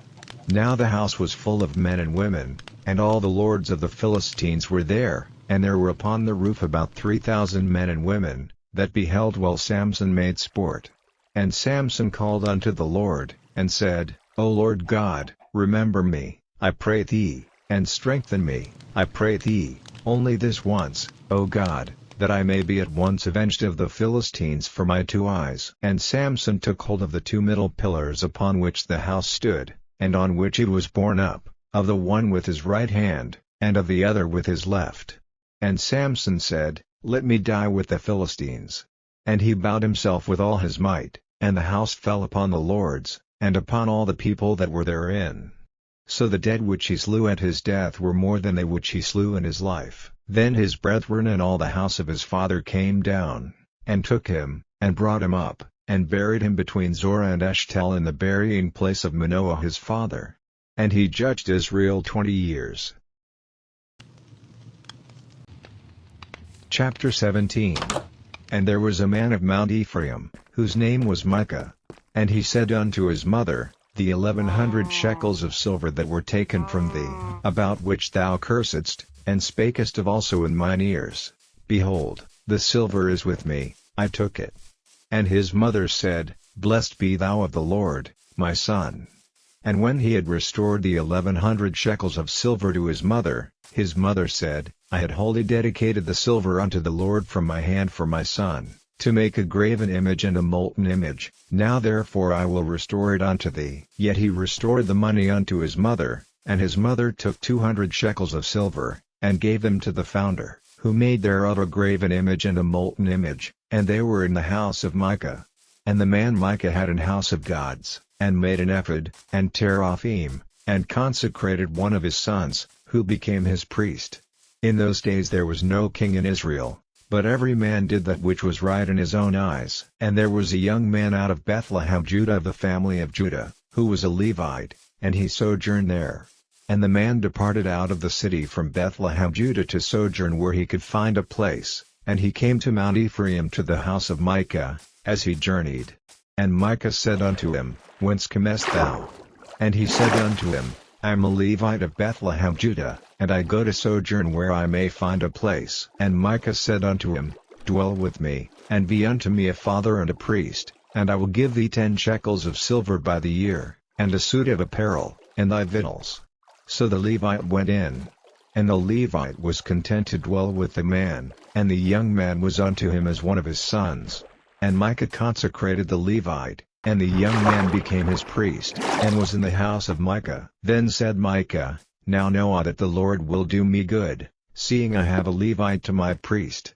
Now the house was full of men and women, and all the lords of the Philistines were there, and there were upon the roof about 3,000 men and women, that beheld while Samson made sport. And Samson called unto the Lord, and said, "O Lord God, remember me, I pray thee, and strengthen me, I pray thee, only this once, O God, that I may be at once avenged of the Philistines for my 2 eyes." And Samson took hold of the 2 middle pillars upon which the house stood, and on which he was borne up, of the one with his right hand, and of the other with his left. And Samson said, "Let me die with the Philistines." And he bowed himself with all his might, and the house fell upon the lords, and upon all the people that were therein. So the dead which he slew at his death were more than they which he slew in his life. Then his brethren and all the house of his father came down, and took him, and brought him up, and buried him between Zorah and Eshtaol in the burying place of Manoah his father. And he judged Israel 20 years. Chapter 17. And there was a man of Mount Ephraim, whose name was Micah. And he said unto his mother, "The 1100 shekels of silver that were taken from thee, about which thou cursedst, and spakest of also in mine ears, behold, the silver is with me, I took it." And his mother said, "Blessed be thou of the Lord, my son." And when he had restored the 1100 shekels of silver to his mother said, "I had wholly dedicated the silver unto the Lord from my hand for my son, to make a graven image and a molten image. Now therefore I will restore it unto thee." Yet he restored the money unto his mother, and his mother took 200 shekels of silver, and gave them to the founder, who made thereof a graven image and a molten image, and they were in the house of Micah. And the man Micah had an house of gods, and made an ephod, and teraphim, and consecrated one of his sons, who became his priest. In those days there was no king in Israel, but every man did that which was right in his own eyes. And there was a young man out of Bethlehem Judah of the family of Judah, who was a Levite, and he sojourned there. And the man departed out of the city from Bethlehem Judah to sojourn where he could find a place, and he came to Mount Ephraim to the house of Micah, as he journeyed. And Micah said unto him, "Whence comest thou?" And he said unto him, "I am a Levite of Bethlehem Judah, and I go to sojourn where I may find a place." And Micah said unto him, "Dwell with me, and be unto me a father and a priest, and I will give thee 10 shekels of silver by the year, and a suit of apparel, and thy victuals." So the Levite went in. And the Levite was content to dwell with the man, and the young man was unto him as one of his sons. And Micah consecrated the Levite, and the young man became his priest, and was in the house of Micah. Then said Micah, "Now know I that the Lord will do me good, seeing I have a Levite to my priest."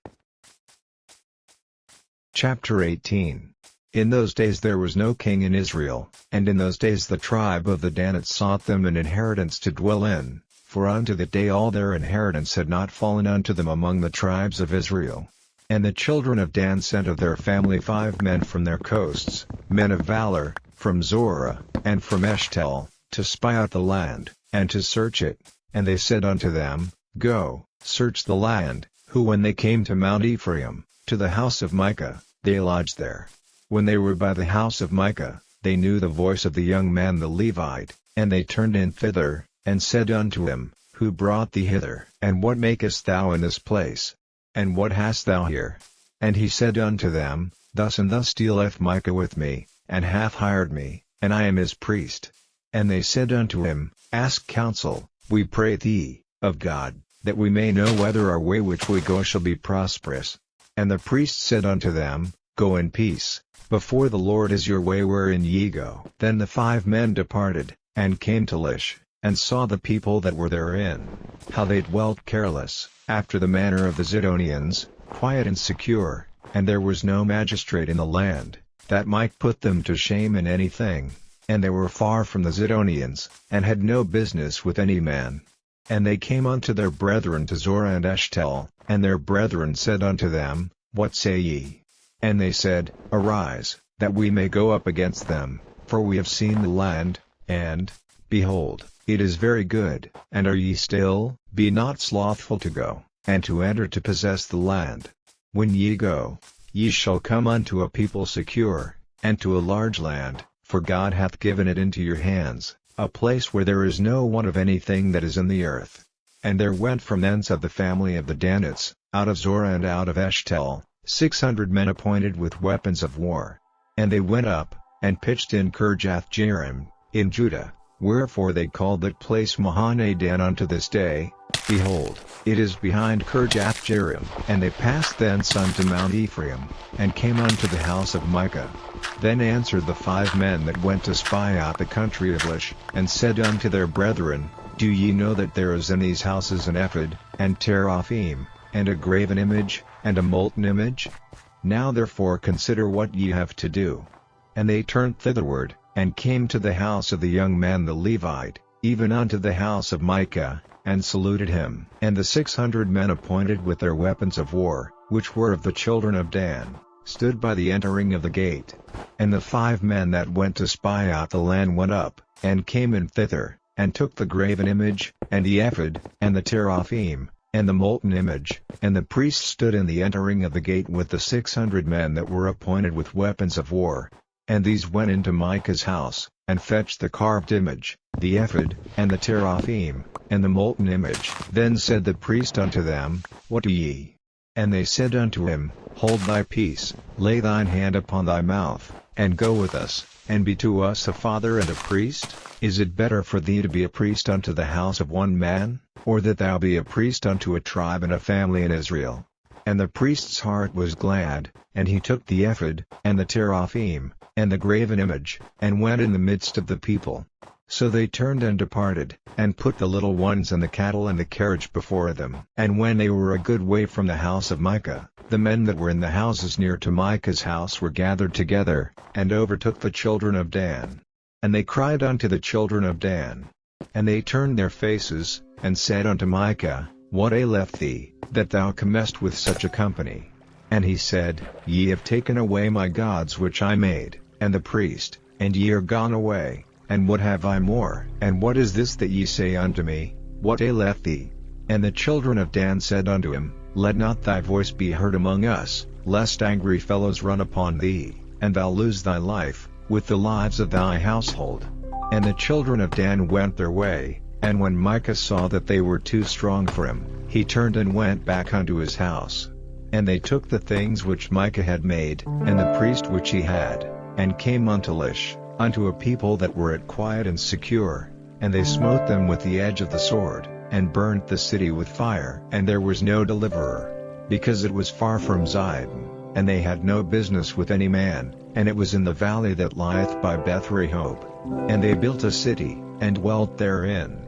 Chapter 18. In those days there was no king in Israel, and in those days the tribe of the Danites sought them an inheritance to dwell in. for unto that day all their inheritance had not fallen unto them among the tribes of Israel. And the children of Dan sent of their family 5 men from their coasts, men of valor, from Zorah, and from Eshtaol, to spy out the land, and to search it. And they said unto them, Go, search the land. Who when they came to Mount Ephraim, to the house of Micah, they lodged there. When they were by the house of Micah, they knew the voice of the young man the Levite, and they turned in thither, and said unto him, Who brought thee hither? And what makest thou in this place? And what hast thou here? And he said unto them, Thus and thus dealeth Micah with me, and hath hired me, and I am his priest. And they said unto him, Ask counsel, we pray thee, of God, that we may know whether our way which we go shall be prosperous. And the priest said unto them, Go in peace, before the Lord is your way wherein ye go. Then the 5 men departed, and came to Lish, and saw the people that were therein, how they dwelt careless, after the manner of the Zidonians, quiet and secure, and there was no magistrate in the land, that might put them to shame in anything, and they were far from the Zidonians, and had no business with any man. And they came unto their brethren to Zorah and Eshtaol, and their brethren said unto them, What say ye? And they said, Arise, that we may go up against them, for we have seen the land, and, behold, it is very good. And are ye still? Be not slothful to go, and to enter to possess the land. When ye go, ye shall come unto a people secure, and to a large land, for God hath given it into your hands, a place where there is no want of anything that is in the earth. And there went from thence of the family of the Danites, out of Zorah and out of Eshtaol, 600 men appointed with weapons of war. And they went up, and pitched in Kirjath-jearim, in Judah, wherefore they called that place Mahane-dan unto this day. Behold, it is behind Kirjath-jearim. And they passed thence unto Mount Ephraim, and came unto the house of Micah. Then answered the 5 men that went to spy out the country of Lish, and said unto their brethren, Do ye know that there is in these houses an ephod, and teraphim, and a graven image, and a molten image? Now therefore consider what ye have to do. And they turned thitherward, and came to the house of the young man the Levite, even unto the house of Micah, and saluted him. And the 600 men appointed with their weapons of war, which were of the children of Dan, stood by the entering of the gate. And the 5 men that went to spy out the land went up, and came in thither, and took the graven image, and the ephod, and the teraphim, and the molten image. And the priest stood in the entering of the gate with the 600 men that were appointed with weapons of war. And these went into Micah's house, and fetched the carved image, the ephod, and the teraphim, and the molten image. Then said the priest unto them, What do ye? And they said unto him, Hold thy peace, lay thine hand upon thy mouth, and go with us, and be to us a father and a priest. Is it better for thee to be a priest unto the house of one man, or that thou be a priest unto a tribe and a family in Israel? And the priest's heart was glad, and he took the ephod, and the teraphim, and the graven image, and went in the midst of the people. So they turned and departed, and put the little ones and the cattle and the carriage before them. And when they were a good way from the house of Micah, the men that were in the houses near to Micah's house were gathered together, and overtook the children of Dan. And they cried unto the children of Dan. And they turned their faces, and said unto Micah, What aileth thee, that thou comest with such a company? And he said, Ye have taken away my gods which I made, and the priest, and ye are gone away. And what have I more? And what is this that ye say unto me, What aileth thee? And the children of Dan said unto him, Let not thy voice be heard among us, lest angry fellows run upon thee, and thou lose thy life, with the lives of thy household. And the children of Dan went their way, and when Micah saw that they were too strong for him, he turned and went back unto his house. And they took the things which Micah had made, and the priest which he had, and came unto Lish, unto a people that were at quiet and secure, and they smote them with the edge of the sword, and burnt the city with fire. And there was no deliverer, because it was far from Zidon, and they had no business with any man, and it was in the valley that lieth by Beth-rehob. And they built a city, and dwelt therein.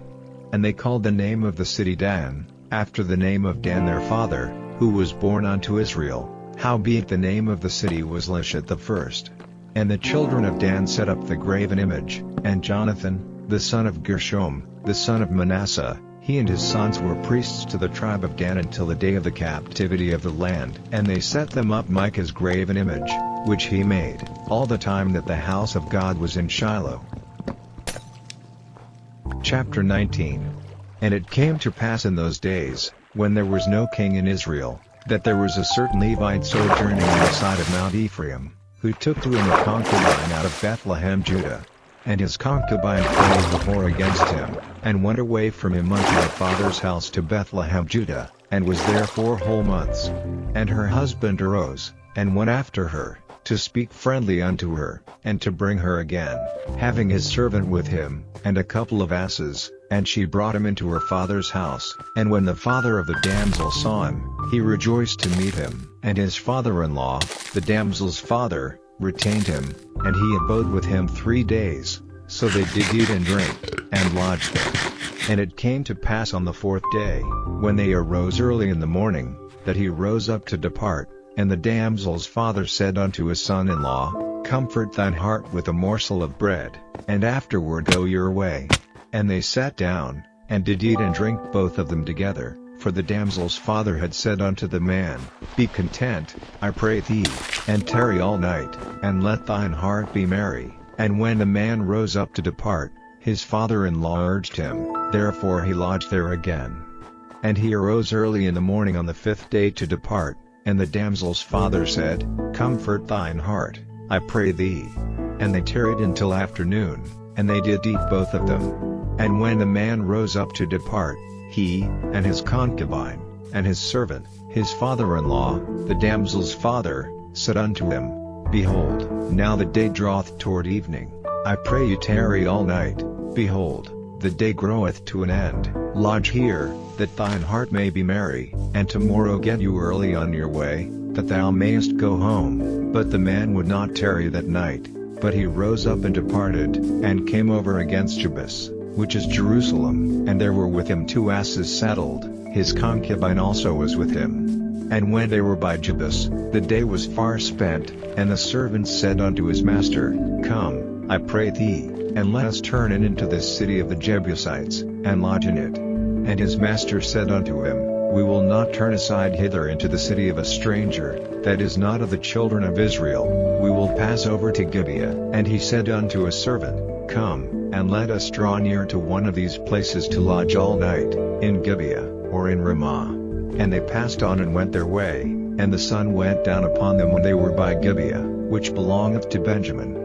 And they called the name of the city Dan, after the name of Dan their father, who was born unto Israel. Howbeit the name of the city was Lish at the first. And the children of Dan set up the graven image, and Jonathan, the son of Gershom, the son of Manasseh, He and his sons were priests to the tribe of Dan until the day of the captivity of the land. And they set them up Micah's graven image, which he made, all the time that the house of God was in Shiloh. Chapter 19. And it came to pass in those days, when there was no king in Israel, that there was a certain Levite sojourning on the side of Mount Ephraim, who took to him a concubine out of Bethlehem, Judah. And his concubine committed the whore against him, and went away from him unto her father's house to Bethlehem, Judah, and was there 4 whole months. And her husband arose, and went after her, to speak friendly unto her, and to bring her again, having his servant with him, and a couple of asses, and she brought him into her father's house. And when the father of the damsel saw him, he rejoiced to meet him. And his father-in-law, the damsel's father, retained him, and he abode with him 3 days. So they did eat and drink, and lodged there. And it came to pass on the 4th day, when they arose early in the morning, that he rose up to depart. And the damsel's father said unto his son-in-law, Comfort thine heart with a morsel of bread, and afterward go your way. And they sat down, and did eat and drink both of them together. For the damsel's father had said unto the man, Be content, I pray thee, and tarry all night, and let thine heart be merry. And when the man rose up to depart, his father-in-law urged him, therefore he lodged there again. And he arose early in the morning on the 5th day to depart, and the damsel's father said, Comfort thine heart, I pray thee. And they tarried until afternoon, and they did eat both of them. And when the man rose up to depart, he, and his concubine, and his servant, his father-in-law, the damsel's father, said unto him, Behold, now the day draweth toward evening, I pray you tarry all night. Behold, the day groweth to an end, lodge here, that thine heart may be merry, and tomorrow get you early on your way, that thou mayest go home. But the man would not tarry that night, but he rose up and departed, and came over against Jebus, which is Jerusalem, and there were with him 2 asses saddled, his concubine also was with him. And when they were by Jebus, the day was far spent, and the servant said unto his master, Come, I pray thee, and let us turn in into this city of the Jebusites, and lodge in it. And his master said unto him, We will not turn aside hither into the city of a stranger, that is not of the children of Israel, we will pass over to Gibeah. And he said unto his servant, Come, and let us draw near to one of these places to lodge all night, in Gibeah, or in Ramah. And they passed on and went their way, and the sun went down upon them when they were by Gibeah, which belongeth to Benjamin.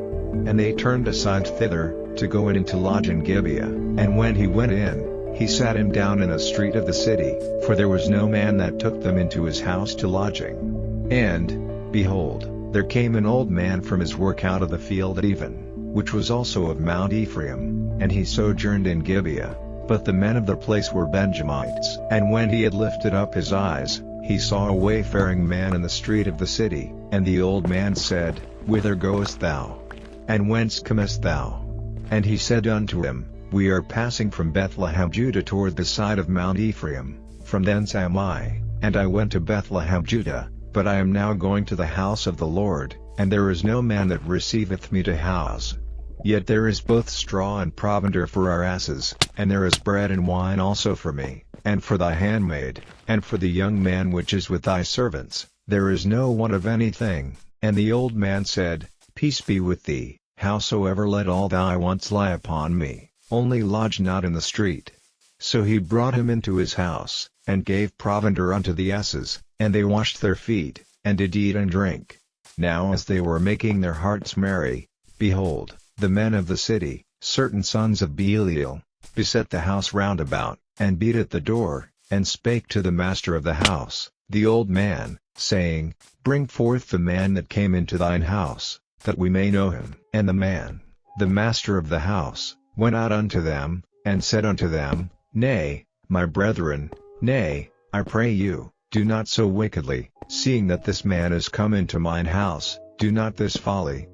And they turned aside thither, to go in and to lodge in Gibeah. And when he went in, he sat him down in a street of the city, for there was no man that took them into his house to lodging. And, behold, there came an old man from his work out of the field at even, which was also of Mount Ephraim, and he sojourned in Gibeah. But the men of the place were Benjamites. And when he had lifted up his eyes, he saw a wayfaring man in the street of the city. And the old man said, Whither goest thou? And whence comest thou? And he said unto him, We are passing from Bethlehem, Judah, toward the side of Mount Ephraim. From thence am I, and I went to Bethlehem, Judah, but I am now going to the house of the Lord, and there is no man that receiveth me to house. Yet there is both straw and provender for our asses, and there is bread and wine also for me, and for thy handmaid, and for the young man which is with thy servants, there is no want of anything. And the old man said, Peace be with thee, howsoever let all thy wants lie upon me, only lodge not in the street. So he brought him into his house, and gave provender unto the asses, and they washed their feet, and did eat and drink. Now as they were making their hearts merry, behold, the men of the city, certain sons of Belial, beset the house round about, and beat at the door, and spake to the master of the house, the old man, saying, Bring forth the man that came into thine house, that we may know him. And the man, the master of the house, went out unto them, and said unto them, Nay, my brethren, nay, I pray you, do not so wickedly, seeing that this man is come into mine house, do not this folly.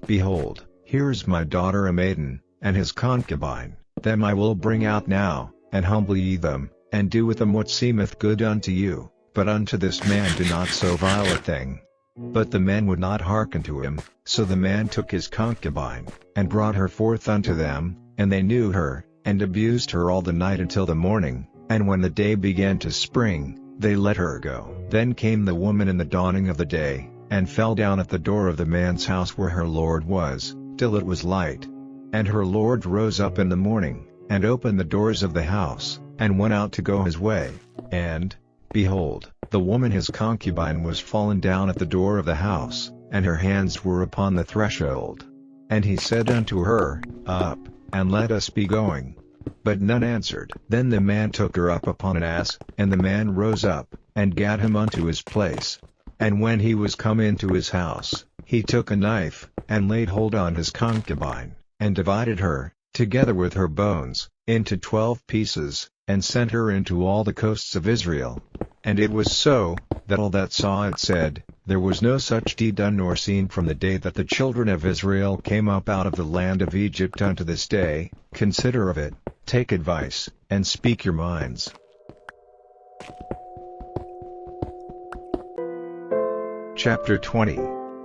Behold, here is my daughter a maiden, and his concubine, them I will bring out now, and humble ye them, and do with them what seemeth good unto you, but unto this man do not so vile a thing. But the men would not hearken to him, so the man took his concubine, and brought her forth unto them, and they knew her, and abused her all the night until the morning. And when the day began to spring, they let her go. Then came the woman in the dawning of the day, and fell down at the door of the man's house where her lord was, till it was light. And her lord rose up in the morning, and opened the doors of the house, and went out to go his way. And, behold, the woman his concubine was fallen down at the door of the house, and her hands were upon the threshold. And he said unto her, Up, and let us be going. But none answered. Then the man took her up upon an ass, and the man rose up, and gat him unto his place. And when he was come into his house, he took a knife, and laid hold on his concubine, and divided her, together with her bones, into 12 pieces, and sent her into all the coasts of Israel. And it was so, that all that saw it said, There was no such deed done nor seen from the day that the children of Israel came up out of the land of Egypt unto this day. Consider of it, take advice, and speak your minds. Chapter 20.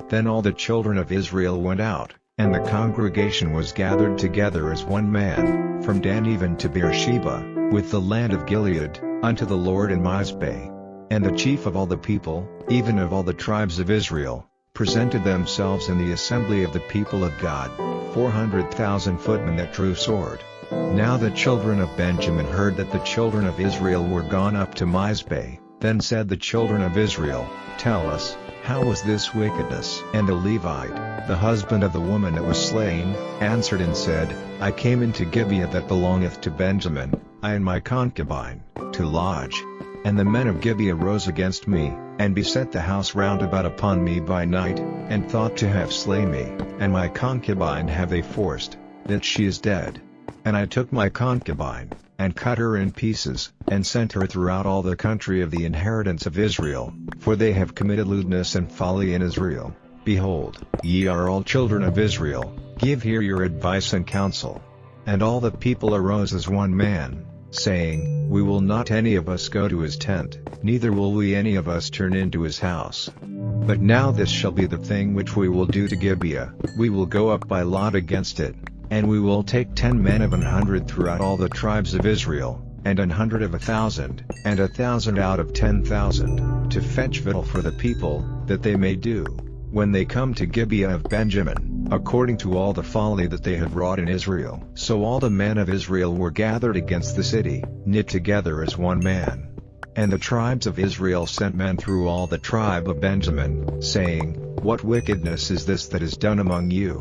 Then all the children of Israel went out, and the congregation was gathered together as one man, from Dan even to Beersheba, with the land of Gilead, unto the Lord in Mizpeh. And the chief of all the people, even of all the tribes of Israel, presented themselves in the assembly of the people of God, 400,000 footmen that drew sword. Now the children of Benjamin heard that the children of Israel were gone up to Mizpeh. Then said the children of Israel, Tell us, how was this wickedness? And the Levite, the husband of the woman that was slain, answered and said, I came into Gibeah that belongeth to Benjamin, I and my concubine, to lodge. And the men of Gibeah rose against me, and beset the house round about upon me by night, and thought to have slain me, and my concubine have they forced, that she is dead. And I took my concubine, and cut her in pieces, and sent her throughout all the country of the inheritance of Israel, for they have committed lewdness and folly in Israel. Behold, ye are all children of Israel, give here your advice and counsel. And all the people arose as one man, saying, We will not any of us go to his tent, neither will we any of us turn into his house. But now this shall be the thing which we will do to Gibeah, we will go up by lot against it, and we will take 10 men of 100 throughout all the tribes of Israel, and 100 of 1,000, and 1,000 out of 10,000, to fetch victual for the people, that they may do, when they come to Gibeah of Benjamin, according to all the folly that they had wrought in Israel. So all the men of Israel were gathered against the city, knit together as one man. And the tribes of Israel sent men through all the tribe of Benjamin, saying, What wickedness is this that is done among you?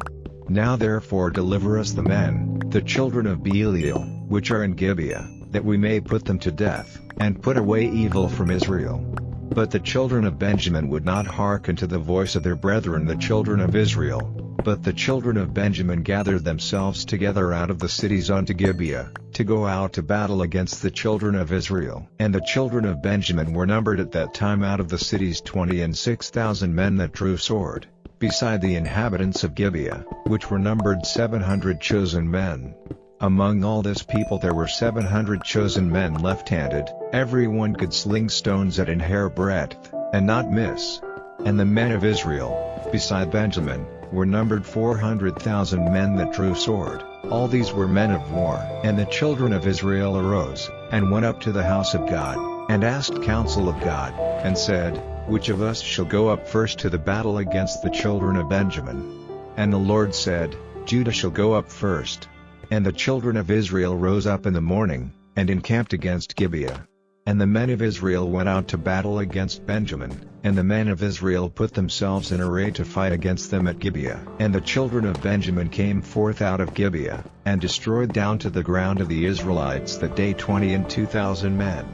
Now therefore deliver us the men, the children of Belial, which are in Gibeah, that we may put them to death, and put away evil from Israel. But the children of Benjamin would not hearken to the voice of their brethren the children of Israel, but the children of Benjamin gathered themselves together out of the cities unto Gibeah, to go out to battle against the children of Israel. And the children of Benjamin were numbered at that time out of the cities 26,000 men that drew sword, beside the inhabitants of Gibeah, which were numbered 700 chosen men. Among all this people there were 700 chosen men left-handed, every one could sling stones at an hair breadth, and not miss. And the men of Israel, beside Benjamin, were numbered 400,000 men that drew sword, all these were men of war. And the children of Israel arose, and went up to the house of God, and asked counsel of God, and said, Which of us shall go up first to the battle against the children of Benjamin? And the Lord said, Judah shall go up first. And the children of Israel rose up in the morning, and encamped against Gibeah. And the men of Israel went out to battle against Benjamin, and the men of Israel put themselves in array to fight against them at Gibeah. And the children of Benjamin came forth out of Gibeah, and destroyed down to the ground of the Israelites that day 22,000 men.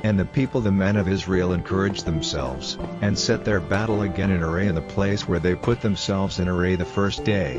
And the people the men of Israel encouraged themselves, and set their battle again in array in the place where they put themselves in array the first day.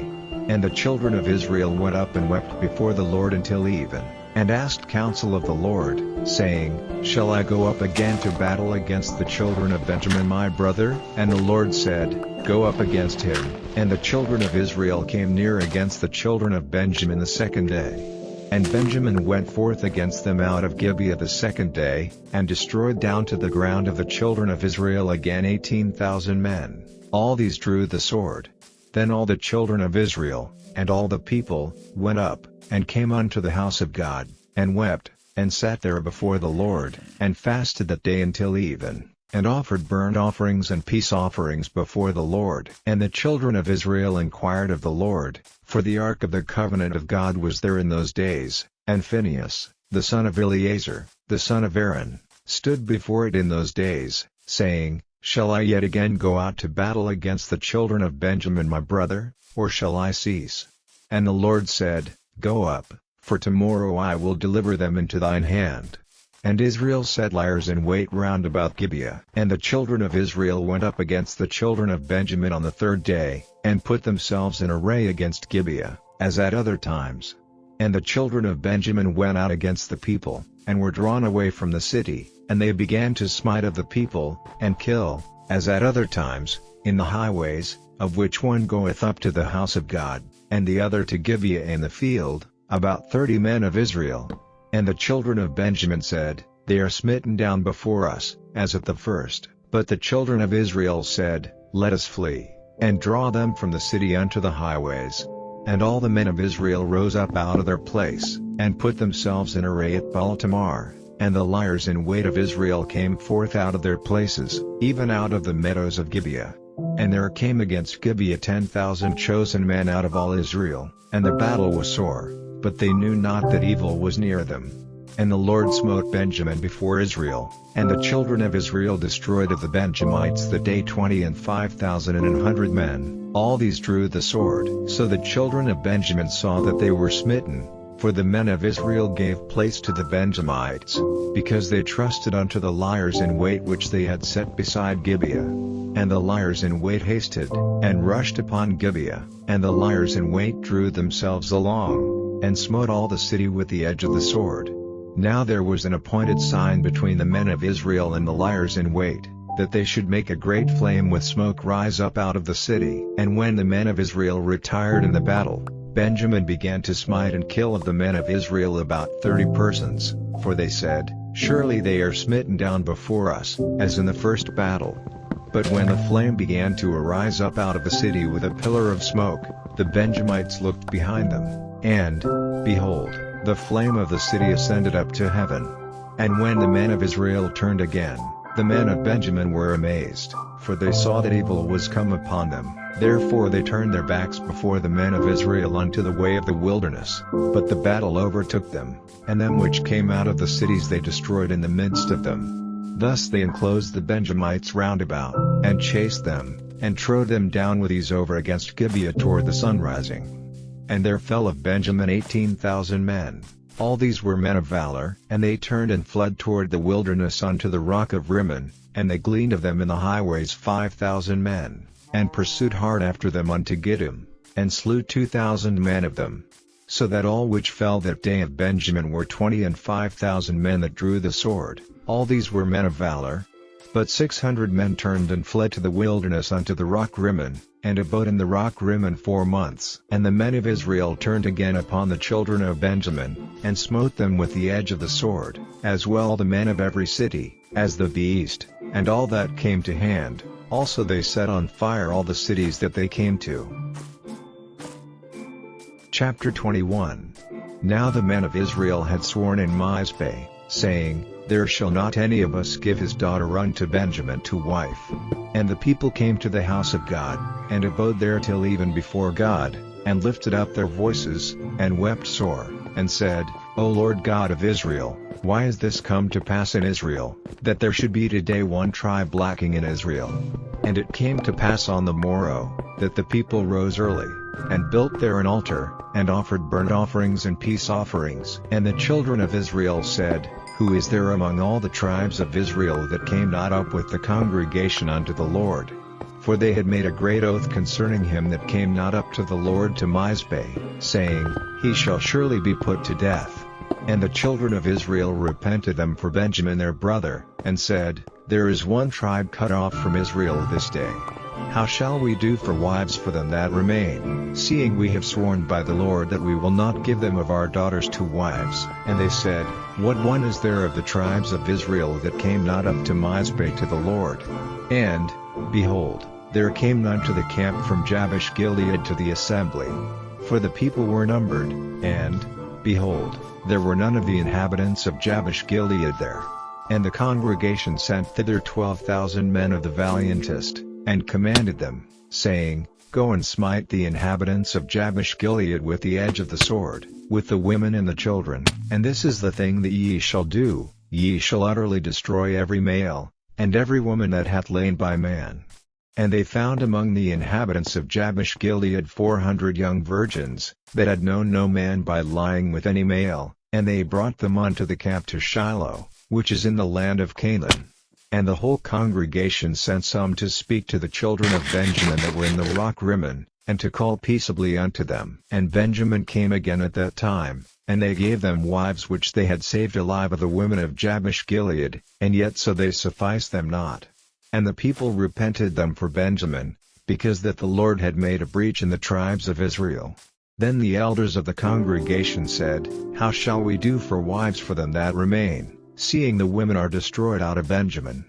And the children of Israel went up and wept before the Lord until even, and asked counsel of the Lord, saying, Shall I go up again to battle against the children of Benjamin my brother? And the Lord said, Go up against him. And the children of Israel came near against the children of Benjamin the second day. And Benjamin went forth against them out of Gibeah the second day, and destroyed down to the ground of the children of Israel again 18,000 men. All these drew the sword. Then all the children of Israel, and all the people, went up, and came unto the house of God, and wept, and sat there before the Lord, and fasted that day until even, and offered burnt offerings and peace offerings before the Lord. And the children of Israel inquired of the Lord, for the ark of the covenant of God was there in those days, and Phinehas, the son of Eleazar, the son of Aaron, stood before it in those days, saying, Shall I yet again go out to battle against the children of Benjamin my brother, or shall I cease? And the Lord said, Go up, for tomorrow I will deliver them into thine hand. And Israel set liers in wait round about Gibeah. And the children of Israel went up against the children of Benjamin on the third day, and put themselves in array against Gibeah, as at other times. And the children of Benjamin went out against the people, and were drawn away from the city, and they began to smite of the people, and kill, as at other times, in the highways, of which one goeth up to the house of God, and the other to Gibeah in the field, about 30 men of Israel. And the children of Benjamin said, They are smitten down before us, as at the first. But the children of Israel said, Let us flee, and draw them from the city unto the highways. And all the men of Israel rose up out of their place, and put themselves in array at Baal-tamar. And the liers in wait of Israel came forth out of their places, even out of the meadows of Gibeah. And there came against Gibeah 10,000 chosen men out of all Israel, and the battle was sore, but they knew not that evil was near them. And the Lord smote Benjamin before Israel, and the children of Israel destroyed of the Benjamites that day 25,100 men, all these drew the sword. So the children of Benjamin saw that they were smitten, for the men of Israel gave place to the Benjamites, because they trusted unto the liers in wait which they had set beside Gibeah. And the liers in wait hasted, and rushed upon Gibeah, and the liers in wait drew themselves along, and smote all the city with the edge of the sword. Now there was an appointed sign between the men of Israel and the liers in wait, that they should make a great flame with smoke rise up out of the city. And when the men of Israel retired in the battle, Benjamin began to smite and kill of the men of Israel about 30 persons, for they said, Surely they are smitten down before us, as in the first battle. But when the flame began to arise up out of the city with a pillar of smoke, the Benjamites looked behind them, and, behold, the flame of the city ascended up to heaven. And when the men of Israel turned again, the men of Benjamin were amazed, for they saw that evil was come upon them. Therefore they turned their backs before the men of Israel unto the way of the wilderness. But the battle overtook them, and them which came out of the cities they destroyed in the midst of them. Thus they enclosed the Benjamites round about, and chased them, and trode them down with ease over against Gibeah toward the sunrising. And there fell of Benjamin 18,000 men. All these were men of valor. And they turned and fled toward the wilderness unto the rock of Rimmon, and they gleaned of them in the highways 5,000 men, and pursued hard after them unto Gideon, and slew 2,000 men of them. So that all which fell that day of Benjamin were 25,000 men that drew the sword. All these were men of valor. But 600 men turned and fled to the wilderness unto the rock Rimmon, and abode in the rock Rimmon 4 months. And the men of Israel turned again upon the children of Benjamin, and smote them with the edge of the sword, as well the men of every city, as the east, and all that came to hand. Also they set on fire all the cities that they came to. Chapter 21. Now the men of Israel had sworn in Mizpeh, saying, There shall not any of us give his daughter unto Benjamin to wife. And the people came to the house of God, and abode there till even before God, and lifted up their voices, and wept sore, and said, O Lord God of Israel, why is this come to pass in Israel, that there should be today one tribe lacking in Israel? And it came to pass on the morrow, that the people rose early, and built there an altar, and offered burnt offerings and peace offerings. And the children of Israel said, Who is there among all the tribes of Israel that came not up with the congregation unto the Lord? For they had made a great oath concerning him that came not up to the Lord to Mizpeh, saying, He shall surely be put to death. And the children of Israel repented them for Benjamin their brother, and said, There is one tribe cut off from Israel this day. How shall we do for wives for them that remain, seeing we have sworn by the Lord that we will not give them of our daughters to wives? And they said, What one is there of the tribes of Israel that came not up to Mizpeh to the Lord? And, behold, there came none to the camp from Jabesh Gilead to the assembly. For the people were numbered, and, behold, there were none of the inhabitants of Jabesh Gilead there. And the congregation sent thither 12,000 men of the valiantest, and commanded them, saying, Go and smite the inhabitants of Jabesh Gilead with the edge of the sword, with the women and the children, and this is the thing that ye shall do, ye shall utterly destroy every male, and every woman that hath lain by man. And they found among the inhabitants of Jabesh Gilead 400 young virgins, that had known no man by lying with any male, and they brought them unto the camp to Shiloh, which is in the land of Canaan. And the whole congregation sent some to speak to the children of Benjamin that were in the rock Rimmon, and to call peaceably unto them. And Benjamin came again at that time, and they gave them wives which they had saved alive of the women of Jabesh Gilead, and yet so they sufficed them not. And the people repented them for Benjamin, because that the Lord had made a breach in the tribes of Israel. Then the elders of the congregation said, How shall we do for wives for them that remain, seeing the women are destroyed out of Benjamin?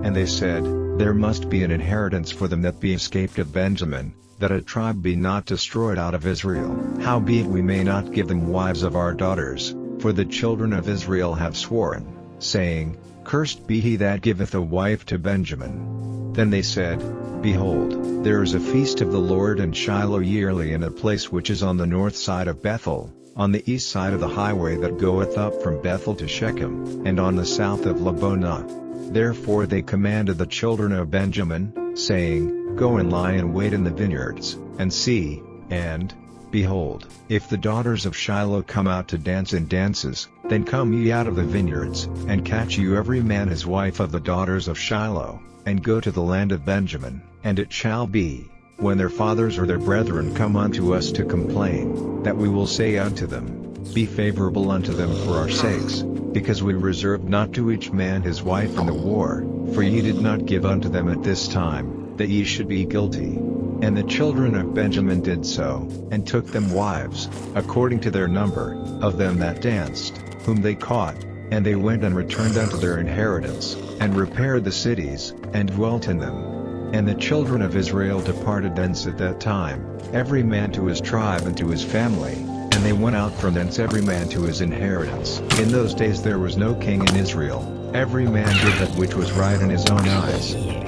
And they said, There must be an inheritance for them that be escaped of Benjamin, that a tribe be not destroyed out of Israel. Howbeit we may not give them wives of our daughters, for the children of Israel have sworn, saying, Cursed be he that giveth a wife to Benjamin. Then they said, Behold, there is a feast of the Lord in Shiloh yearly in a place which is on the north side of Bethel, on the east side of the highway that goeth up from Bethel to Shechem, and on the south of Lebonah. Therefore they commanded the children of Benjamin, saying, Go and lie in wait in the vineyards, and see, and, behold, if the daughters of Shiloh come out to dance in dances, then come ye out of the vineyards, and catch you every man his wife of the daughters of Shiloh, and go to the land of Benjamin. And it shall be, when their fathers or their brethren come unto us to complain, that we will say unto them, Be favorable unto them for our sakes, because we reserved not to each man his wife in the war, for ye did not give unto them at this time, that ye should be guilty. And the children of Benjamin did so, and took them wives, according to their number, of them that danced, whom they caught, and they went and returned unto their inheritance, and repaired the cities, and dwelt in them. And the children of Israel departed thence at that time, every man to his tribe and to his family, and they went out from thence every man to his inheritance. In those days there was no king in Israel, every man did that which was right in his own eyes.